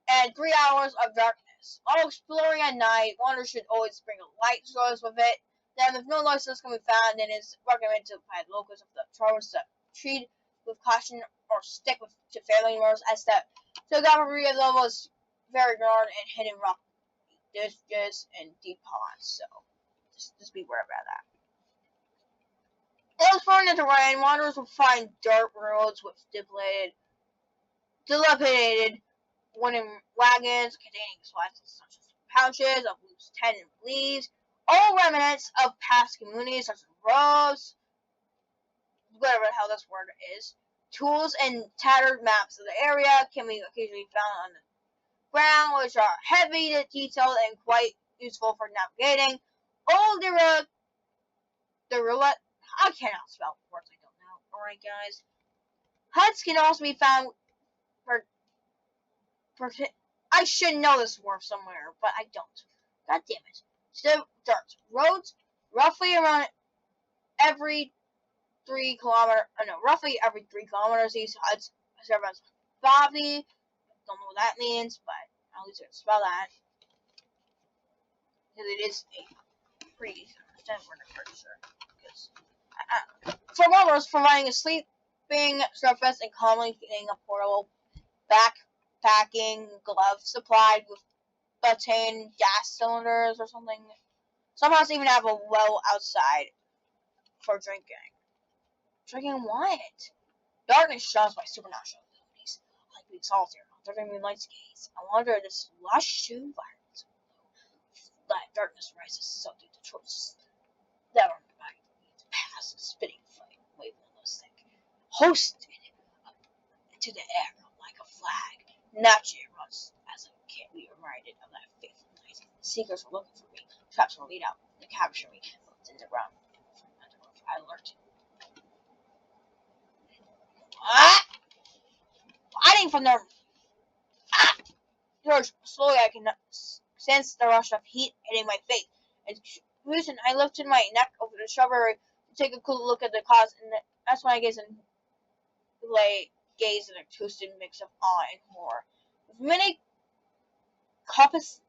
And 3 hours of darkness. While exploring at night, wanderers should always bring a light source with it. Then, if no light source can be found, then it's recommended to find locals of the travelers to treat with caution or stick to family members as the geography of the level is very hard and hidden rock ditches and deep ponds. So, just be aware about that. While exploring the terrain, wanderers will find dirt roads with dilapidated wooden wagons containing supplies such as pouches of loose tendon leaves, all remnants of past communities such as roads, whatever the hell this word is, tools, and tattered maps of the area can be occasionally found on the brown, which are heavy, detailed, and quite useful for navigating. Old derelict. I cannot spell words I don't know. Alright, guys. Huts can also be found for I should know this word somewhere, but I don't. God damn it. So, dirt. Roads, roughly around every 3 kilometers. Roughly every 3 kilometers, these huts serve as bobby. Don't know what that means, but at least I can spell that. Because it is a pretty easy to understand word, I'm pretty sure. For warmers, providing a sleeping surface and calmly feeding a portable backpacking glove supplied with butane gas cylinders or something. Some houses even have a well outside for drinking. Drinking what? Darkness shows by supernatural abilities, like being solitary, observing moonlight's gaze. I wonder this lush environment. That darkness rises so deep the truths that are back past spitting flame, waving those thick, hosted up into the air like a flag. Naturally runs as I can't be reminded of that faithful night. The seekers were looking for me, traps were laid out, to capture me, but in the ground. I learned. Hiding from their George, slowly I can sense the rush of heat hitting my face. And reason I lifted my neck over the shrubbery to take a cool look at the cause, and that's when I gaze in a twisted mix of awe and horror. With many cups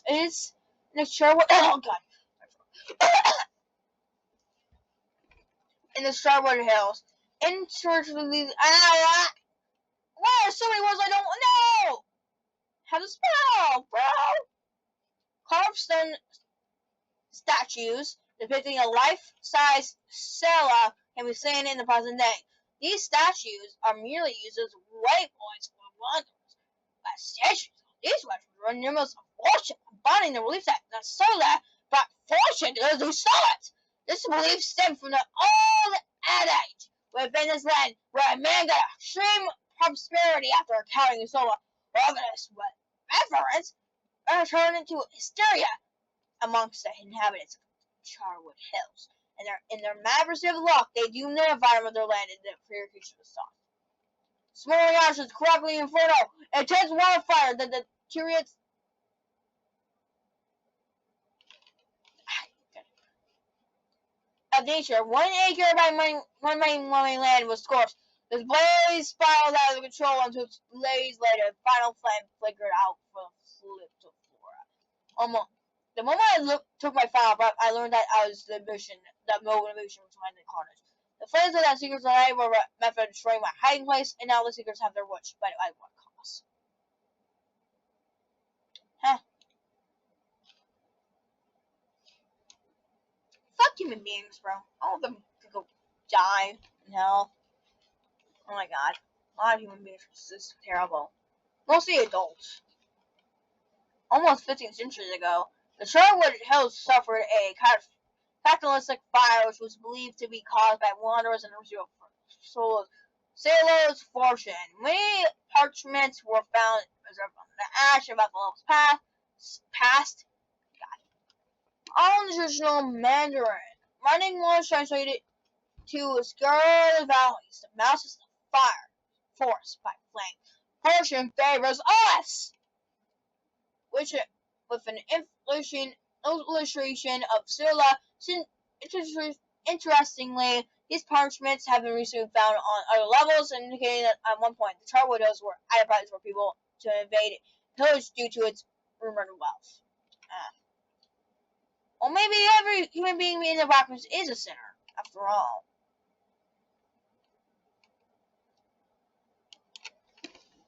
is in the Sherwood oh god. In the Sherwood Hills. Interestingly wow, so many words I don't know how to spell, bro. Carved stone statues depicting a life-size Sela can be seen in the present day. These statues are merely used as waypoints for wanderers. But statues of these legends were numerous of fortune, combining the belief that the Sela brought fortune to those who saw it. This belief stemmed from the old adage within this land where a man got extreme prosperity after encountering a Sela. However, this reverence turned into hysteria amongst the inhabitants of Charwood Hills. And in their majesty of luck, they doomed the environment of their land and the fear creature was soft. Smoldering ashes, crackling inferno, intense wildfire that the chariots of nature, 1 acre by 1 land was scorched. The blaze spiraled out of control until its blaze later, final flame flickered out from flip to flora. The moment I took my final breath, I learned that that motivation was behind the carnage. The flames of that secret's life were a method of destroying my hiding place, and now the secrets have their wish, but at what cost? Huh. Fuck human beings, bro. All of them could go die in hell. Oh my god. A lot of human beings are just terrible. Mostly adults. Almost 15 centuries ago, the Sherwood Hills suffered a catalytic fire which was believed to be caused by wanderers in the pursuit of Solo's fortune. Many parchments were found reserved on the ash about the levels past. All traditional Mandarin. Running was translated to Scarlet Valleys, the mouses of fire, forced by flame. Fortune favors us! Which, with an illustration of Silla. Interestingly, these parchments have been recently found on other levels, indicating that at one point the Charwood Hills were enterprises for people to invade pillage due to its rumored wealth. Or maybe every human being in the Backrooms is a sinner, after all.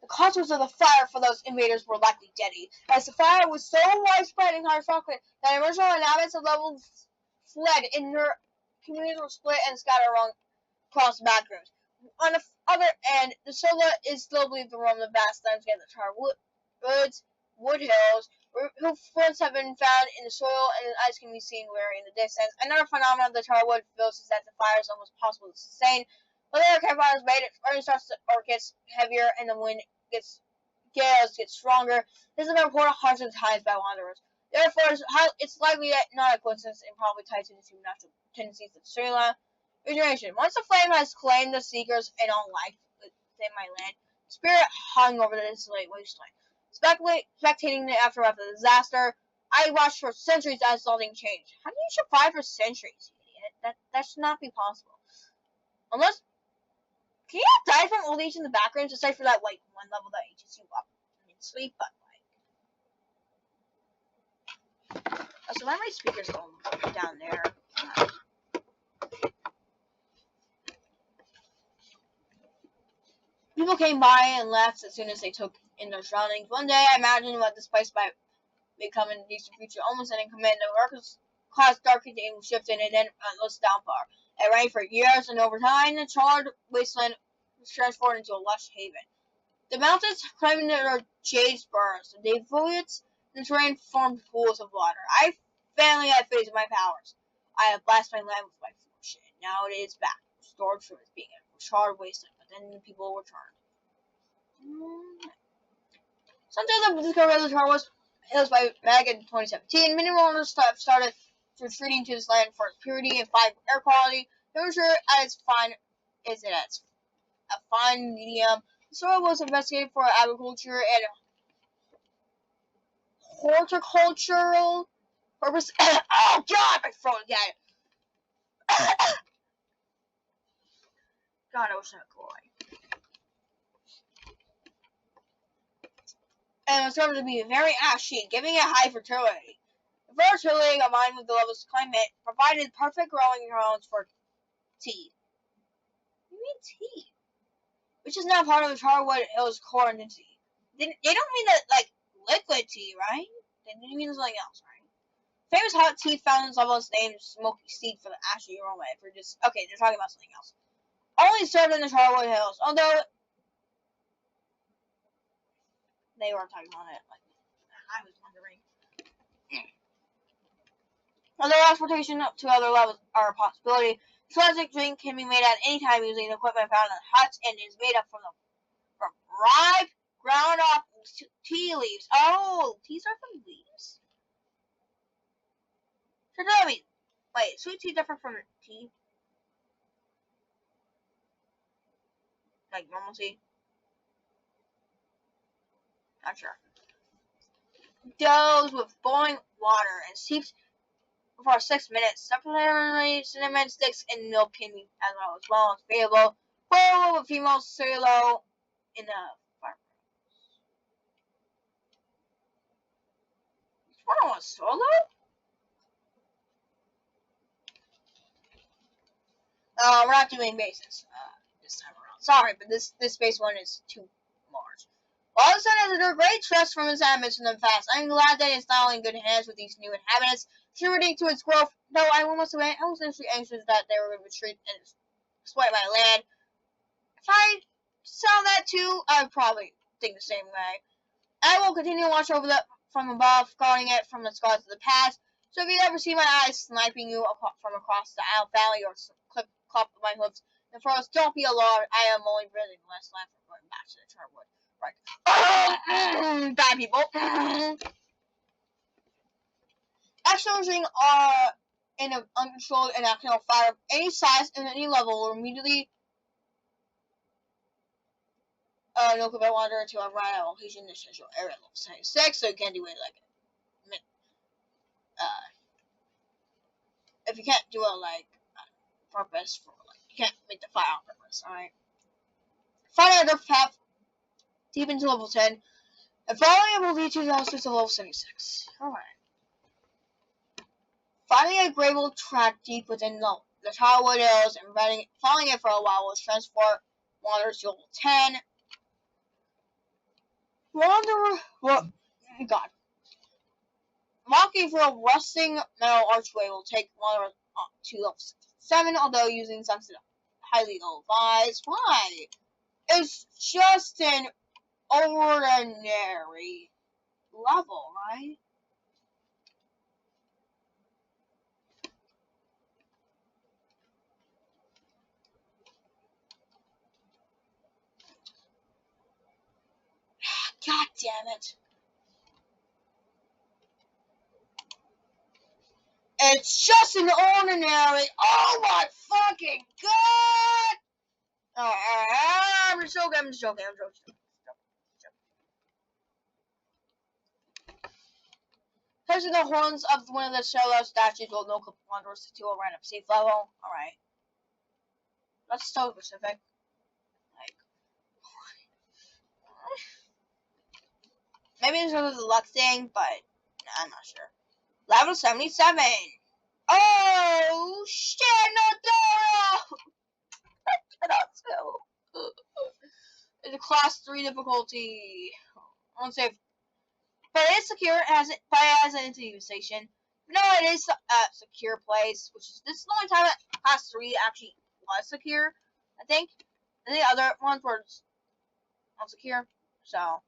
The consequences of the fire for those invaders were likely deadly, as the fire was so widespread and catastrophic that original inhabitants of levels fled, and their communities were split and scattered across the Backrooms. On the other end, the Sola is still believed to roam the vast landscape of the Tar Wood Hills, whose footprints have been found in the soil and the ice can be seen wearing in the distance. Another phenomenon of the Charwood Hills is that the fire is almost impossible to sustain. Whether the campfires made it, burning starts or gets heavier and the wind gets gales get stronger. This has been reported hundreds of times by wanderers. Therefore, it's likely that not a coincidence and probably tied to the supernatural tendencies of Srila regeneration. Once the flame has claimed the seekers and all life within my land, spirit hung over the desolate wasteland. Spectating the aftermath of the disaster, I watched for centuries as nothing changed. How do you survive for centuries, you idiot? That should not be possible. Unless, can you die from old age in the Backrooms aside for that like one level that ages you up in sleep? But like, so why are my speakers going down there? People came by and left as soon as they took in their surroundings. One day, I imagined what this place might become in the distant future. Almost in command, the workers caused darkened and shifted, and then a endless downpour. It rained for years, and over time, the charred wasteland was transformed into a lush haven. The mountains climbing their jade spurs, the foliage and the terrain formed pools of water. I finally had faith in my powers. I have blessed my land with my fortune. Now it is back, restored from its being a charred wasteland. But then the people returned. Sometimes the discovery of the charred was hills by Meg in 2017. Many owners started retreating to this land for its purity and fine air quality. Temperature at its fine is it at a fine medium. The soil was investigated for agriculture and horticultural purpose. Oh God, my throat again. God, I wish I could go away. And it was found to be very ashy, giving it high fertility. The fertility combined with the lowest climate provided perfect growing grounds for tea. What do you mean tea? Which is now part of the Charwood Hills core identity. They don't mean that like liquid tea, right? They mean something else, right? Famous hot tea found in levels named Smoky Steed for the ashy aroma. If we're just okay, they're talking about something else. Only served in the Charwood Hills, although they weren't talking about it. Like I was wondering. Although transportation up to other levels are a possibility, the classic drink can be made at any time using the equipment found in the huts and is made up from ripe, ground up tea leaves. Oh, teas are from leaves? So tell me, wait, sweet tea different from tea? Like normal tea? Not sure. Doughs with boiling water and steeped for 6 minutes. Separately, cinnamon sticks and milk can be as well as available. Boil with female silo in the fire. Which one was solo? We're not doing bases this time around. Sorry, but this base one is too large. While the sun has endured great stress from its habits in the past, I'm glad that it's now in good hands with these new inhabitants, contributing to its growth. Though I must admit, I was initially anxious that they were going to retreat and exploit my land. If I saw that too, I'd probably think the same way. I will continue to watch over from above, guarding it from the scars of the past. So if you ever see my eyes sniping you from across the valley or clap of my hooves, then first, don't be alarmed. I am only visiting less land from going back to the Charwood. Right. Bad people. Exploding are in an uncontrolled and accidental fire of any size and any level will immediately no could wander to a right location in the central area level 76, so you can't do it like if you can't do it like purpose for like you can't make the fire on purpose, alright? Finding another path deep into level 10 and following it will lead to the houses of level 76. Alright. Finding a gravel track deep within the Charwood Hills and following it for a while will transport wanderers to level 10. God. Walking through a rusting metal archway will take wanderers to level 7, although using some highly ill-advised. Why? It's just an ordinary level, right? God damn it. It's just an ordinary. Oh my fucking god! I'm just joking. Touching the horns of one of the shallow statues will no wanderers to a random safe level. Alright. That's so specific. Like, maybe it's because of the luck thing, but I'm not sure. Level 77. Oh shit, no, no! It's a class 3 difficulty. I won't say, but it's secure. But it has an interview station. No, it is a secure place, which is this is the only time that class 3 actually was secure. I think. And the other ones were unsecure. So,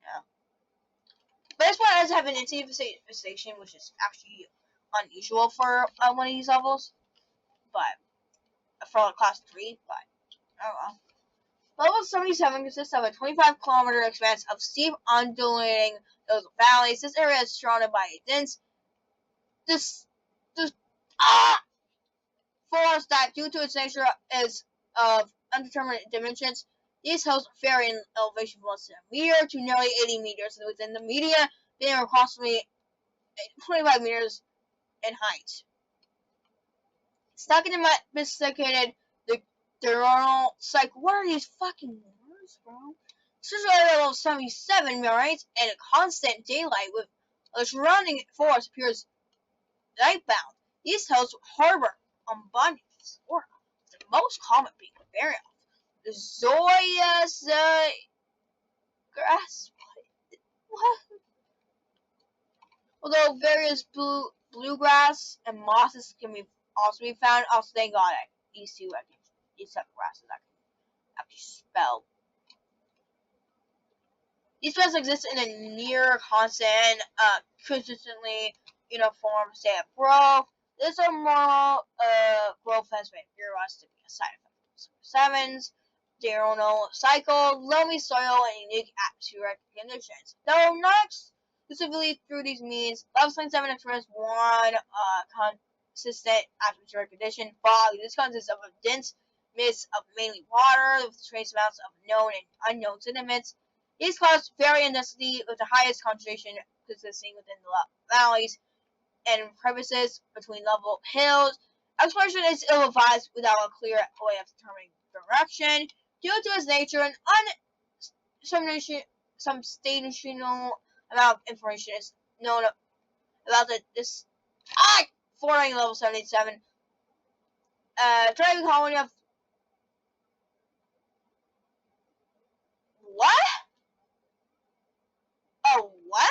yeah. But this one does have an interview station, which is actually unusual for one of these levels. But for like class 3, but oh well. Level 77 consists of a 25-kilometer expanse of steep, undulating valleys. This area is surrounded by a dense forest that, due to its nature, is of undetermined dimensions. These hills vary in elevation from less than a meter to nearly 80 meters, and within the media being approximately 25 meters in height. Stuck in the masticated the diurnal cycle. What are these fucking words, bro? Especially level 77, right? And a constant daylight with the surrounding forest appears nightbound. These hills harbor abundant flora, the most common being burial. The Zoyas grass. What? Although various bluegrass and mosses can also be found, also thank God these two these type of grasses I can actually spell. These plants exist in a near constant, consistently uniform state of growth. This abnormal growth has been theorized to be a side effect of sevens, diurnal cycle, loamy soil, and unique atmospheric conditions. Though not specifically through these means, level 77 experienced one consistent atmospheric condition, fog. This consists of a dense mist of mainly water with trace amounts of known and unknown sediments. These clouds vary in density, with the highest concentration consisting within the valleys and crevices between level hills. Exploration is ill-advised without a clear way of determining direction. Due to its nature, some stational amount of information is known about this foreign level 77. Driving colony of what? Oh, what?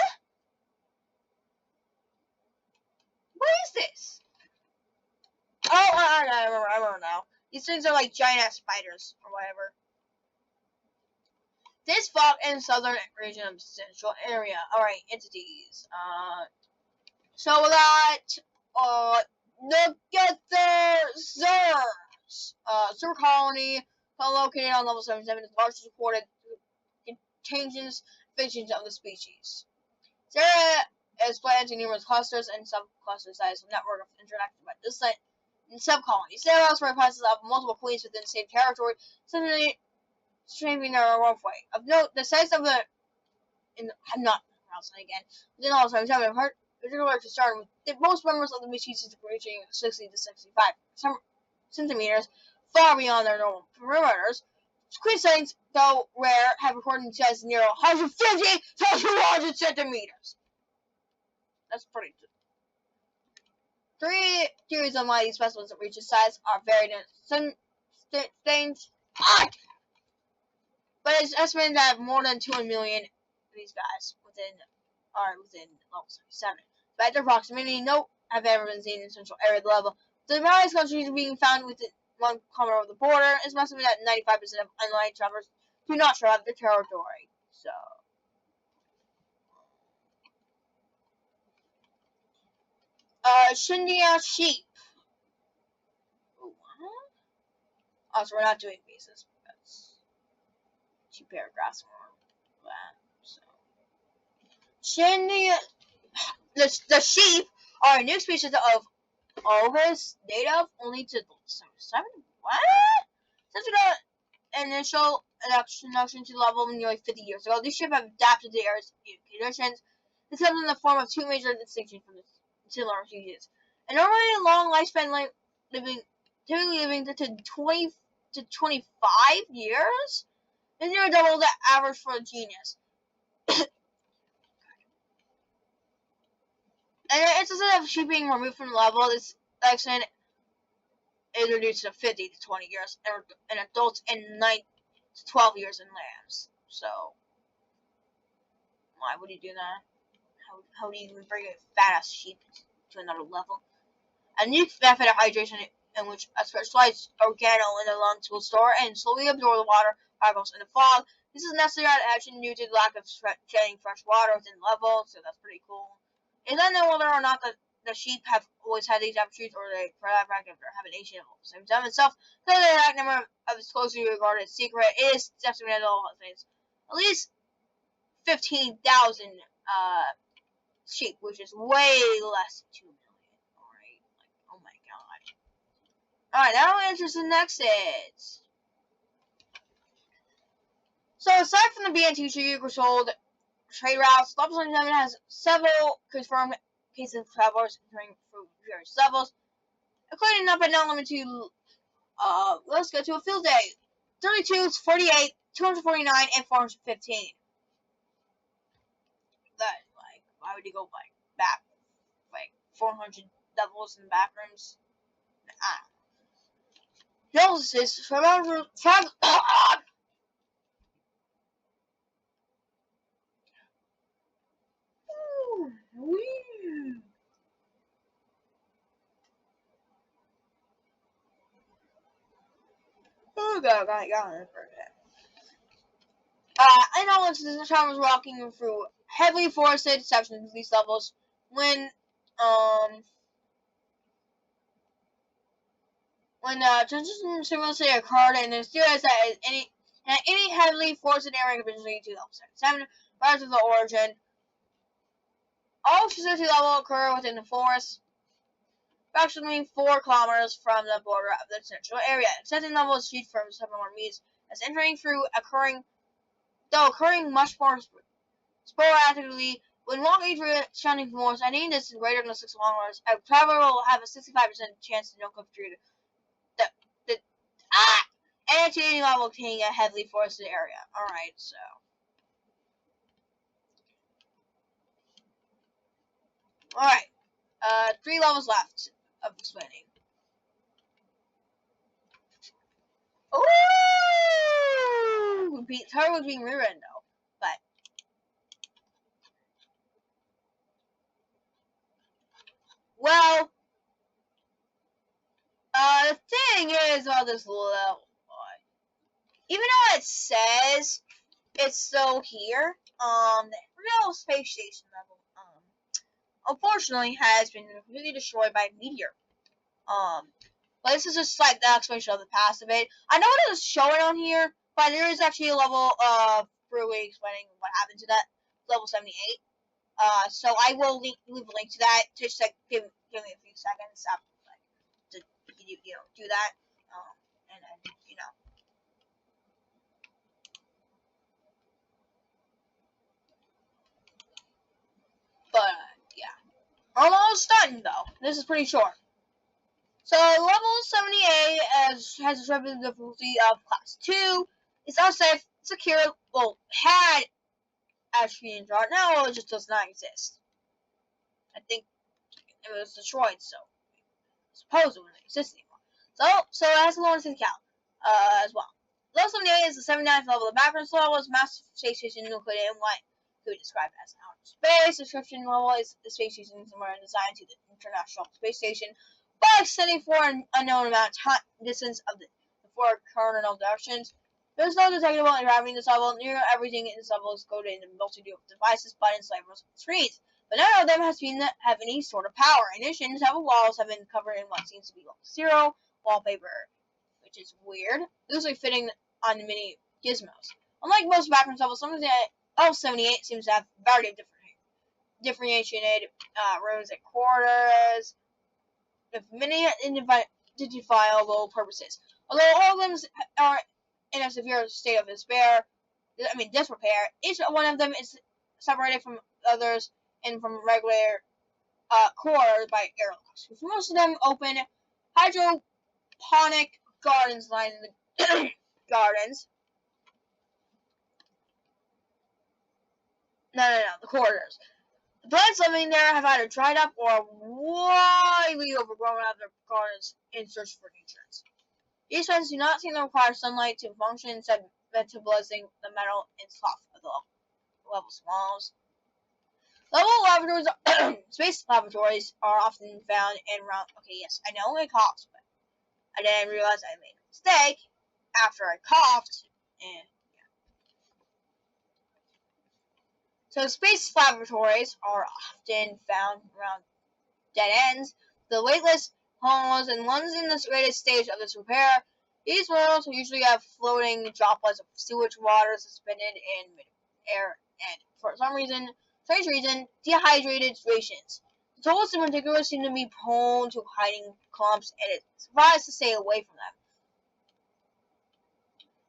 What is this? Oh, I remember now. These things are like giant ass spiders or whatever. This fog in southern region of central area. Alright, entities. So that look at the Zers. Zur colony located on level 77 is largely supported contagious fictions of the species. Zera is split into numerous clusters and subclusters that is a network of interacting by distant sub-colonies. Zera also represents of multiple queens within the same territory, similarly strengthening their runway. Of note, the size of the I'm not pronouncing it again. Within all times, having heard particular to start with most members of the species reaching 60 to 65 centimeters, far beyond their normal perimeters. Queen sightings, though rare, have recorded size near 150 to 200 centimeters. That's pretty good. 3 theories on why these specimens that reach this size are varied in things. But it's estimated that more than 200 million of these guys are within level 77. But their proximity, no have ever been seen in central area level. The various countries being found within 1 kilometer of the border is estimated that 95% of unlikely travelers do not travel the territory. So, Shindia sheep. What? Oh, so we're not doing bases because 2 paragraphs more. The sheep are a new species of Ovis, native only to the 7. What? Since the initial introduction to the level nearly 50 years ago, these sheep have adapted to the area's conditions. This comes in the form of two major distinctions from the similar species. A normally long lifespan, typically living to 20 to 25 years, is nearly double the average for the genus. And in instances of sheep being removed from the level, this lifespan is reduced to 50 to 20 years, and adults in 9 to 12 years in lambs. So, why would you do that? How do you even bring a fat-ass sheep to another level? A new method of hydration in which a specialized organo in the lungs will store and slowly absorb the water particles in the fog. This is necessary adaptation due to the lack of getting fresh water within the level, so that's pretty cool. It's unknown whether or not the sheep have always had these attributes, or they perhaps have an ancient symptom itself. So the exact number of its closely regarded secret is estimated at least 15,000 sheep, which is way less than 2 million. Alright, like, oh my god. Alright, now we're interested in next is. So aside from the BNT controlled trade routes, Level 77 has several confirmed cases of travelers entering through various levels, including not but not limited to, let's go to a field day. 32, 48, 249, and 415. That, like, why would you go, like, back, like, 400 levels in the Backrooms? I don't know. This from oh god, for a bit. In all instances, the child was walking through heavily forested sections of these levels when transition simultaneously occurred, and it's theorized that any heavily forested area can lead to level 77 prior to the origin. All facility level occur within the forest, approximately 4 kilometers from the border of the central area. Extending level is achieved from several more means as entering through occurring much more sporadically. When walking through a surrounding forest at any distance greater than 6 kilometers, a traveler will have a 65% chance to not come through the and achieving level containing a heavily forested area. Alright, so. Alright. 3 levels left of explaining. Ooh! Her was being rewritten though. But. Well. The thing is about this level. Even though it says it's still here, the real space station level, unfortunately has been completely destroyed by a meteor. But this is just like the explanation of the past of it. I know it is showing on here, but there is actually a level briefly explaining what happened to that level 78. So I will leave a link to that. Just like give me a few seconds to do that. And you know. But yeah, almost done though. This is pretty short. So level 78 has a repetitive difficulty of class 2. It's unsafe, secure, well, had actually in jar. Now it just does not exist. I think it was destroyed, so I suppose it wouldn't exist anymore. So it has a lower count as well. Level 78 is the 79th level. The background level is massive space station included in what could be described as outer space. Description level is the space station somewhere designed to the International Space Station by extending for an unknown amount of time, distance of the four cardinal directions. There is no detectable gravity in this level. Near everything in this level is coded in a multitude of devices, buttons, levers, and screens. But none of them have any sort of power. In addition, several walls have been covered in what seems to be level 0 wallpaper, which is weird, loosely fitting on many gizmos. Unlike most background levels, some of the L78 seems to have very different differentiated rooms and corridors with many identifiable purposes. Although all of them are in a severe state of disrepair, each one of them is separated from others and from regular corridors by airlocks, with most of them open hydroponic gardens lining the gardens. The corridors. The plants living there have either dried up or are widely overgrown out of their gardens in search for nutrients. These plants do not seem to require sunlight to function, instead metabolizing the metal and slough of the level swallows. Level laboratories, space laboratories, are often found in round. Okay, yes, I know I coughed, but I didn't realize I made a mistake after I coughed. And so space laboratories are often found around dead ends, the weightless hollows, and ones in the latest stage of disrepair. These worlds usually have floating droplets of sewage water suspended in mid-air and, for some strange reason, dehydrated rations. The tools in particular seem to be prone to hiding clumps, and it's advised to stay away from them.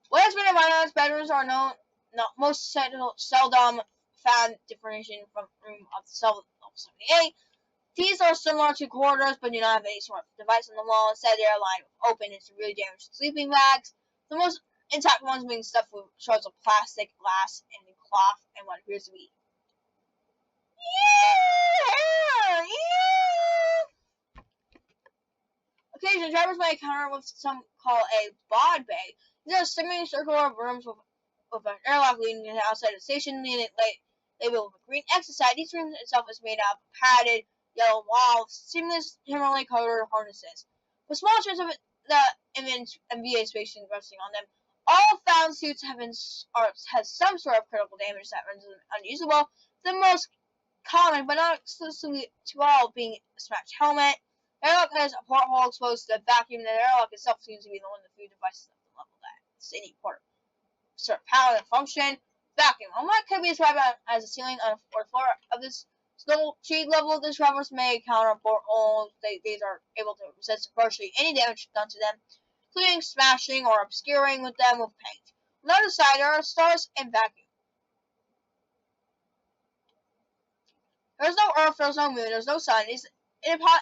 What has been environmental bedrooms are most seldom found differentiation from room of level 78. These are similar to corridors, but do not have any sort of device on the wall. Instead, they are lined with open and severely damaged sleeping bags. The most intact ones being stuffed with shards of plastic, glass, and cloth, and what appears to be. Occasionally, drivers may encounter what some call a bod bay. These are semicircular rooms with an airlock leading to the outside of the station, labeled with a green X inside. Each room itself is made out of padded yellow walls, seamless permanently covered harnesses. With small strips of the MVA station resting on them, all found suits have some sort of critical damage that renders them unusable. The most common, but not exclusively to all, being a smashed helmet. The airlock has a porthole exposed to the vacuum, and the airlock itself seems to be the one of the few devices at the level that any port sort of power and function. Vacuum. On what could be described as a ceiling on the fourth floor of this snow sheet level, the travelers may encounter portholes. These are able to resist virtually any damage done to them, including smashing or obscuring with them with paint. On the other side, there are stars and vacuum. There's no Earth, there's no Moon, there's no Sun. It's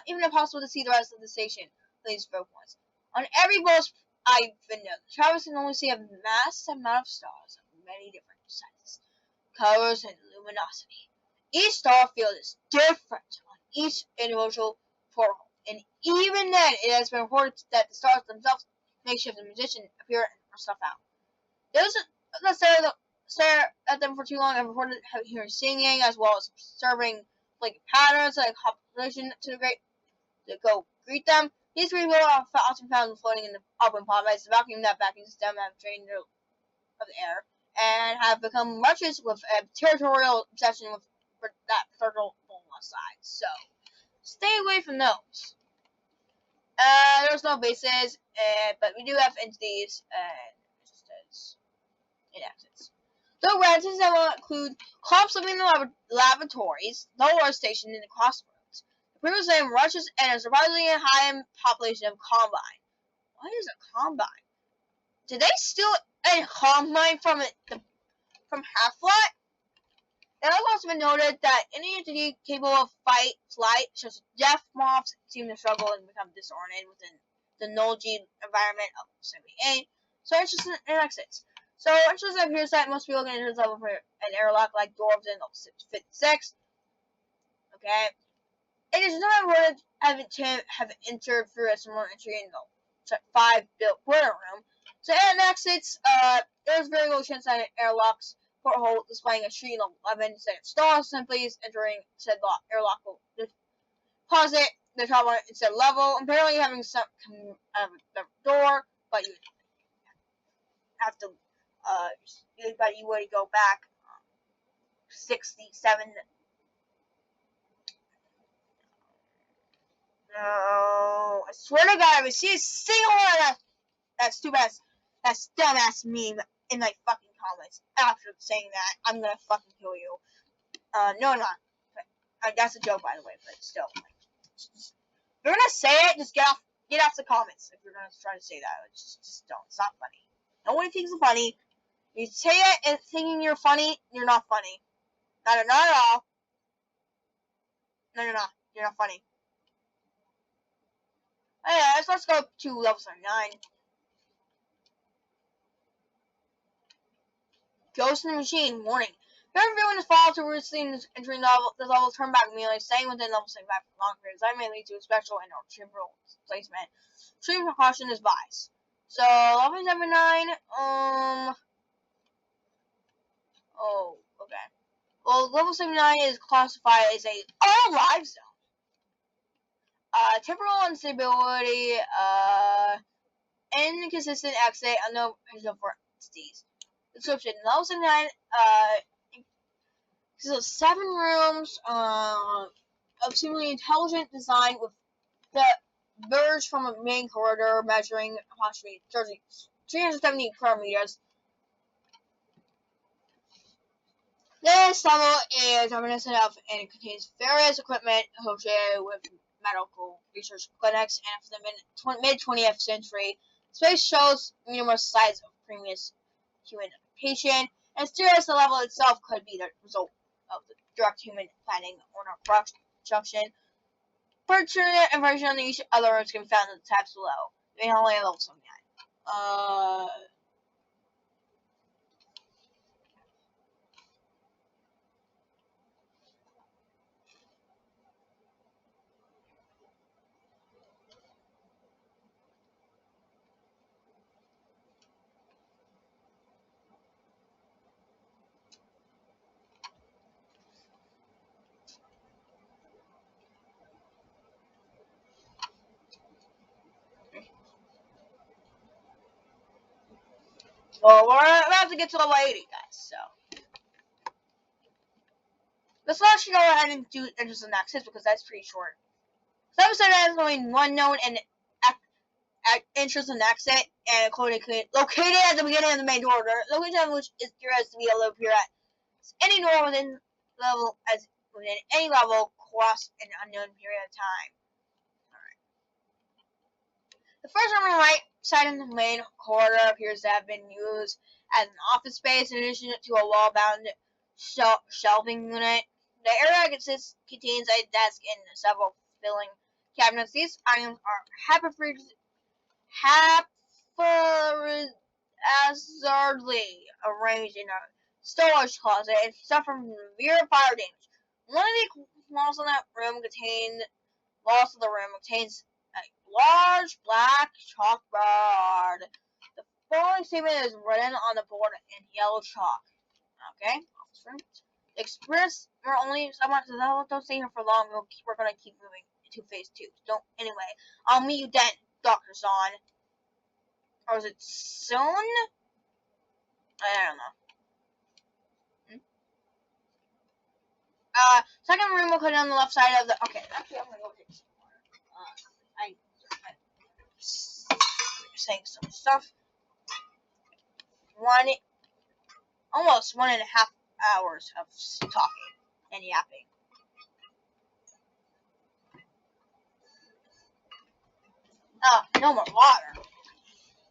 even impossible to see the rest of the station from these viewpoints. On every boat I've been to, the travelers can only see a massive amount of stars of many different sizes, colors, and luminosity. Each star field is different on each individual porthole, and even then, it has been reported that the stars themselves may shift in position, appear, or stuff out. Those that stare at them for too long have reported hearing singing, as well as observing like patterns like population to go greet them. These people are often found floating in the open pond-ice, the vacuum system have drained of the air, and have become wretches with a territorial obsession with that fertile side. So, stay away from those. There's no bases, but we do have entities, just as in exits. The entities that will include clumps living in the laboratories, the lower station, and the crossroads. The previous name rushes and a surprisingly high population of combine. What is a combine? Did they steal a combine from Half-Life? It has also been noted that any entity capable of flight, such as death moths, seem to struggle and become disoriented within the null-G environment of 78. So entrances and exits. So entrances appears that most people can enter this level for an airlock like dwarves in level 56. Okay. It is not reported have entered through a similar entry in the 5 built boiler room. So and exits, there's very little chance that an airlock's porthole displaying a street level 11 instead of stars, simply entering said airlock will deposit the traveler instead level, apparently having some come out of the door, but you have to but you would go back 67. No, I swear to God, if I see a single one of that stupid ass, that dumbass meme in my fucking comments after saying that, I'm gonna fucking kill you. No, I'm not. That's a joke, by the way, but still. Like, if you're gonna say it, just get off the comments. If you're gonna try to say that, just don't. It's not funny. No one thinks it's funny. You say it and thinking you're funny, you're not funny. Not at all. No, you're not. You're not funny. Anyways, let's go to level 79. Ghost in the Machine, warning. If everyone is followed to routine entering the level, turn back immediately. Staying within level 75 for long periods that may lead to a special and or temporal placement. Extreme precaution is advised. So, level 79, oh, okay. Well, level 79 is classified as a all-live zone. Temporal instability, inconsistent exit, unknown potential for entities. Description: level 79, so 7 rooms, of seemingly intelligent design with the verge from a main corridor measuring approximately 370 square meters. This level is reminiscent of and it contains various equipment associated with medical research clinics, and for the mid-20th century, space shows numerous sites of previous human occupation, and serious the level itself could be the result of the direct human planning or construction. Pertinent information on each other rooms can be found in the tabs below. They only have level 79. Well, we're about to get to level 80, guys, so. Let's actually go ahead and do into the next hit because that's pretty short. So episode has only one known and entrance and exit, and located at the beginning of the main order, location which is theorized to be able to appear at any door within any level across an unknown period of time. Alright. The first room on the right side of the main corridor appears to have been used as an office space in addition to a wall-bound shelving unit. The area contains a desk and several filling cabinets. These items are haphazardly arranged in a storage closet and suffer from severe fire damage. One of the walls of the room contains a large black chalkboard. The following statement is written on the board in yellow chalk. Okay, office room. Express, we're only, don't stay here for long, we're gonna keep moving to phase 2. Anyway, I'll meet you then, Dr. Zahn. Or is it soon? I don't know. Second room located on the left side of the, okay, actually I'm gonna go take some water. I'm saying some stuff. Almost 1.5 hours of talking and yapping. No more water.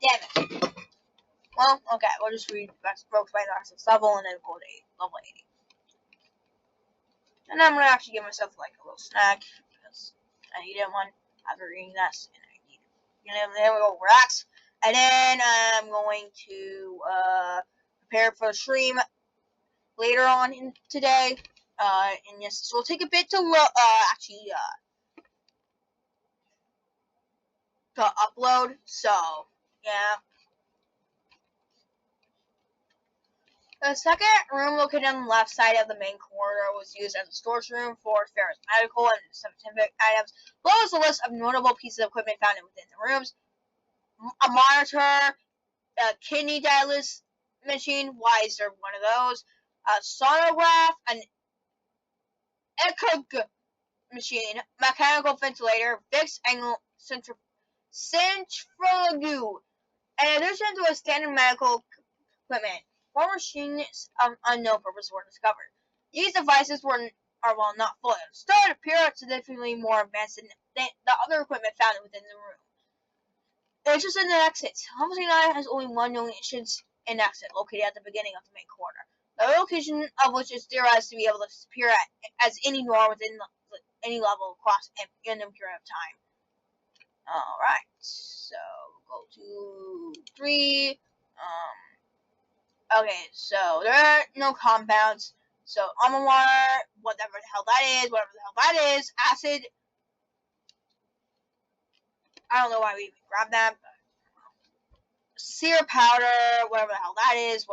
Damn it. Well, okay, we'll just read the rest of the rest of this level and then go to level 80. And I'm gonna actually give myself like a little snack because I needed one after reading this, and I need it. Then we go relax, and then I'm going to prepare for the stream later on today. And yes, so it'll take a bit to to upload. So yeah. The second room located on the left side of the main corridor was used as a storage room for various medical and scientific items, as well as a list of notable pieces of equipment found within the rooms. A monitor, a kidney dialysis machine, why is there one of those? A sonograph, an echo machine, mechanical ventilator, fixed angle centrifuge, in addition to a standard medical equipment. 4 machines of unknown purpose were discovered. These devices were are, while not fully understood, appear significantly more advanced than the other equipment found within the room. Entrance and exits. Level 9 has only one known entrance and exit, located at the beginning of the main corridor. The location of which is theorized to be able to appear as any door within any level across in a period of time. Alright, so go to 3. Okay, so there are no compounds. So almond water, whatever the hell that is, acid. I don't know why we even grabbed that. Sear powder, whatever the hell that is.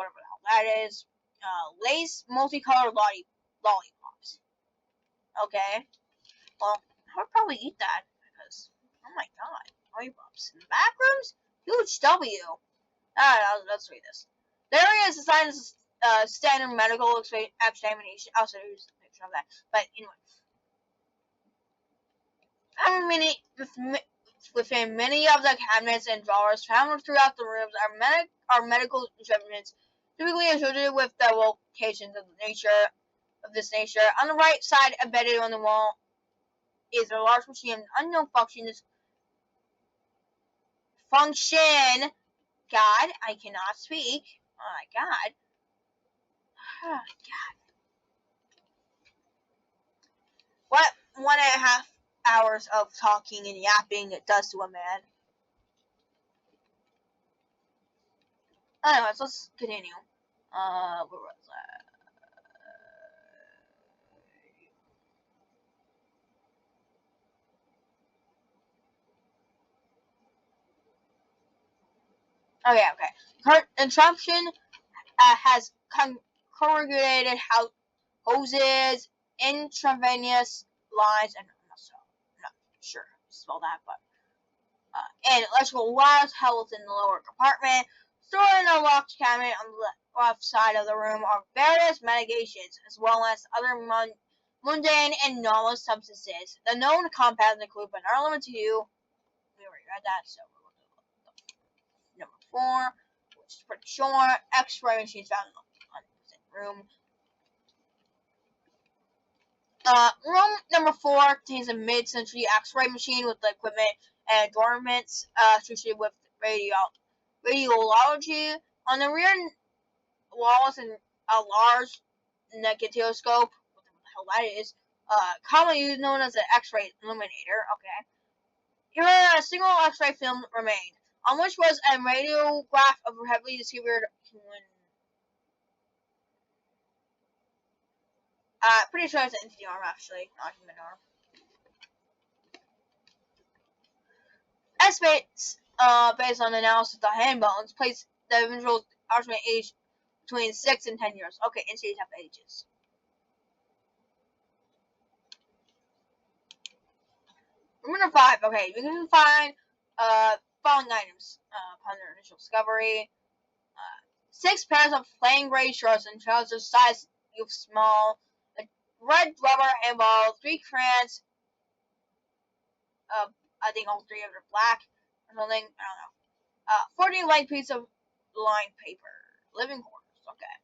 Lace multicolored lollipops. Okay, well, I would probably eat that because, oh my god, lollipops. In the Backrooms? Huge W. Alright, let's read this. The area is assigned as standard medical examination. Also, here's a picture of that. But anyway, within many of the cabinets and drawers found throughout the rooms are medical instruments, typically associated with the locations of this nature. On the right side, embedded on the wall, is a large machine of unknown function. God, I cannot speak. Oh my god. Oh god. What 1.5 hours of talking and yapping it does to a man. Anyways, let's continue. Where was that? Okay. Current interruption has corrugated hoses, intravenous lines, and I'm not sure how to spell that, but and electrical wires held in the lower compartment. Stored in a locked cabinet on the left side of the room are various medications, as well as other mundane and novel substances. The known compounds include, but are limited to, we already read that, so we're going to number 4, which is pretty short. X-ray machines found in the room. Room number 4 contains a mid-century X-ray machine with the equipment and adornments associated with radiology. On the rear walls, and a large negatoscope, whatever the hell that is, commonly known as an X-ray illuminator. Okay, here a single X-ray film remained, on which was a radiograph of heavily disfigured human. Pretty sure it's an entity arm, actually, not human arm. Estimates, based on analysis of the hand bones, place the individual's approximate age between 6 and 10 years. Okay, entities have ages. Room number 5. Okay, you can find following items upon their initial discovery. 6 pairs of plain gray shorts and trousers, size small. A red rubber handball. 3 crayons. I think all 3 of them are black or something. I don't know. 14 light pieces of lined paper. Living quarters. Okay.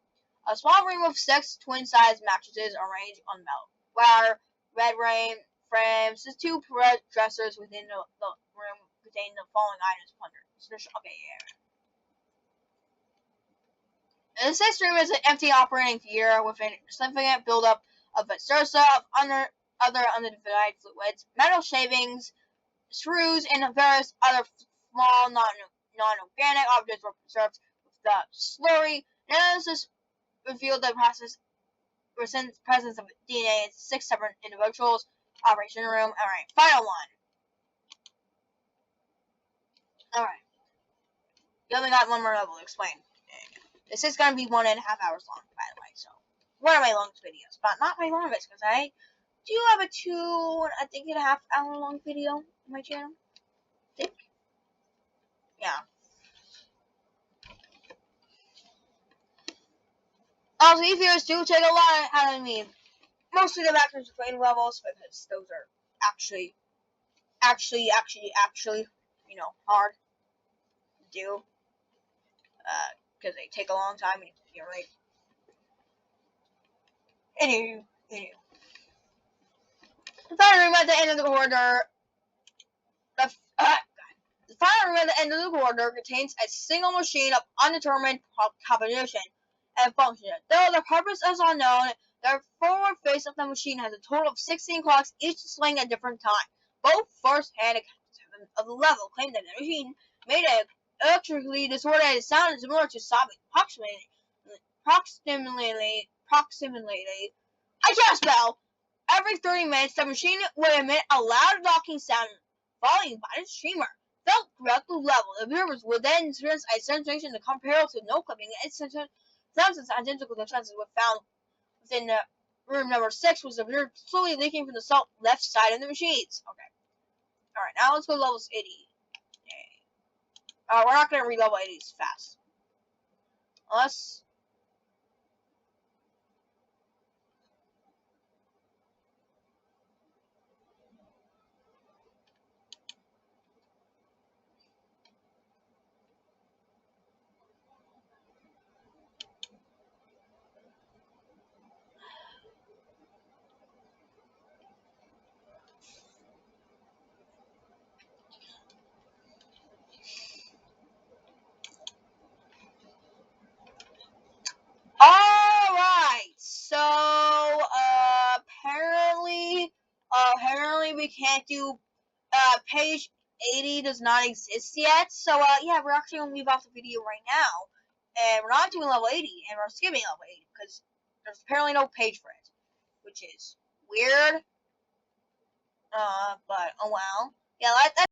A small room with 6 twin-size mattresses arranged on metal wire. Red rain frames. There's 2 dressers within the room containing the following items plundered. Okay, yeah. And the 6th room is an empty operating theater with a significant buildup of sursa of other unidentified fluids, metal shavings, screws, and various other small non-organic objects were preserved with the slurry. Analysis revealed the presence of DNA in 6 separate individuals. Operation room. Alright, final one. Alright. You only got one more level to explain. This is going to be 1.5 hours long, by the way, so one of my longest videos, but not my longest, because I do have a 2.5 hour long video on my channel. I think. Yeah. Also, these videos do take a lot out of me. Mostly the Backrooms explain levels, because those are actually, hard to do. Because they take a long time, and you're right. Anywho. The fire room at the end of the corridor. The fire room at the end of the corridor contains a single machine of undetermined composition and function. Though the purpose is unknown, the forward face of the machine has a total of 16 clocks, each displaying a different time. Both first-hand accounts of the level claim that the machine made an electrically distorted sound similar to sobbing. Approximately, I can't spell. Every 30 minutes, the machine would emit a loud knocking sound, followed by the streamer. Felt throughout the level. The viewers would then experience a sensation comparable to no clipping. Its sounds identical to sounds were found within room number 6, was the viewer slowly leaking from the left side of the machines. Okay. Alright, now let's go to levels 80. We're not going to read level 80s fast. Unless... Alright, so, apparently we can't do, page 80 does not exist yet, so, yeah, we're actually gonna leave off the video right now, and we're not doing level 80, and we're skipping level 80, because there's apparently no page for it, which is weird, but, oh well. Yeah, that's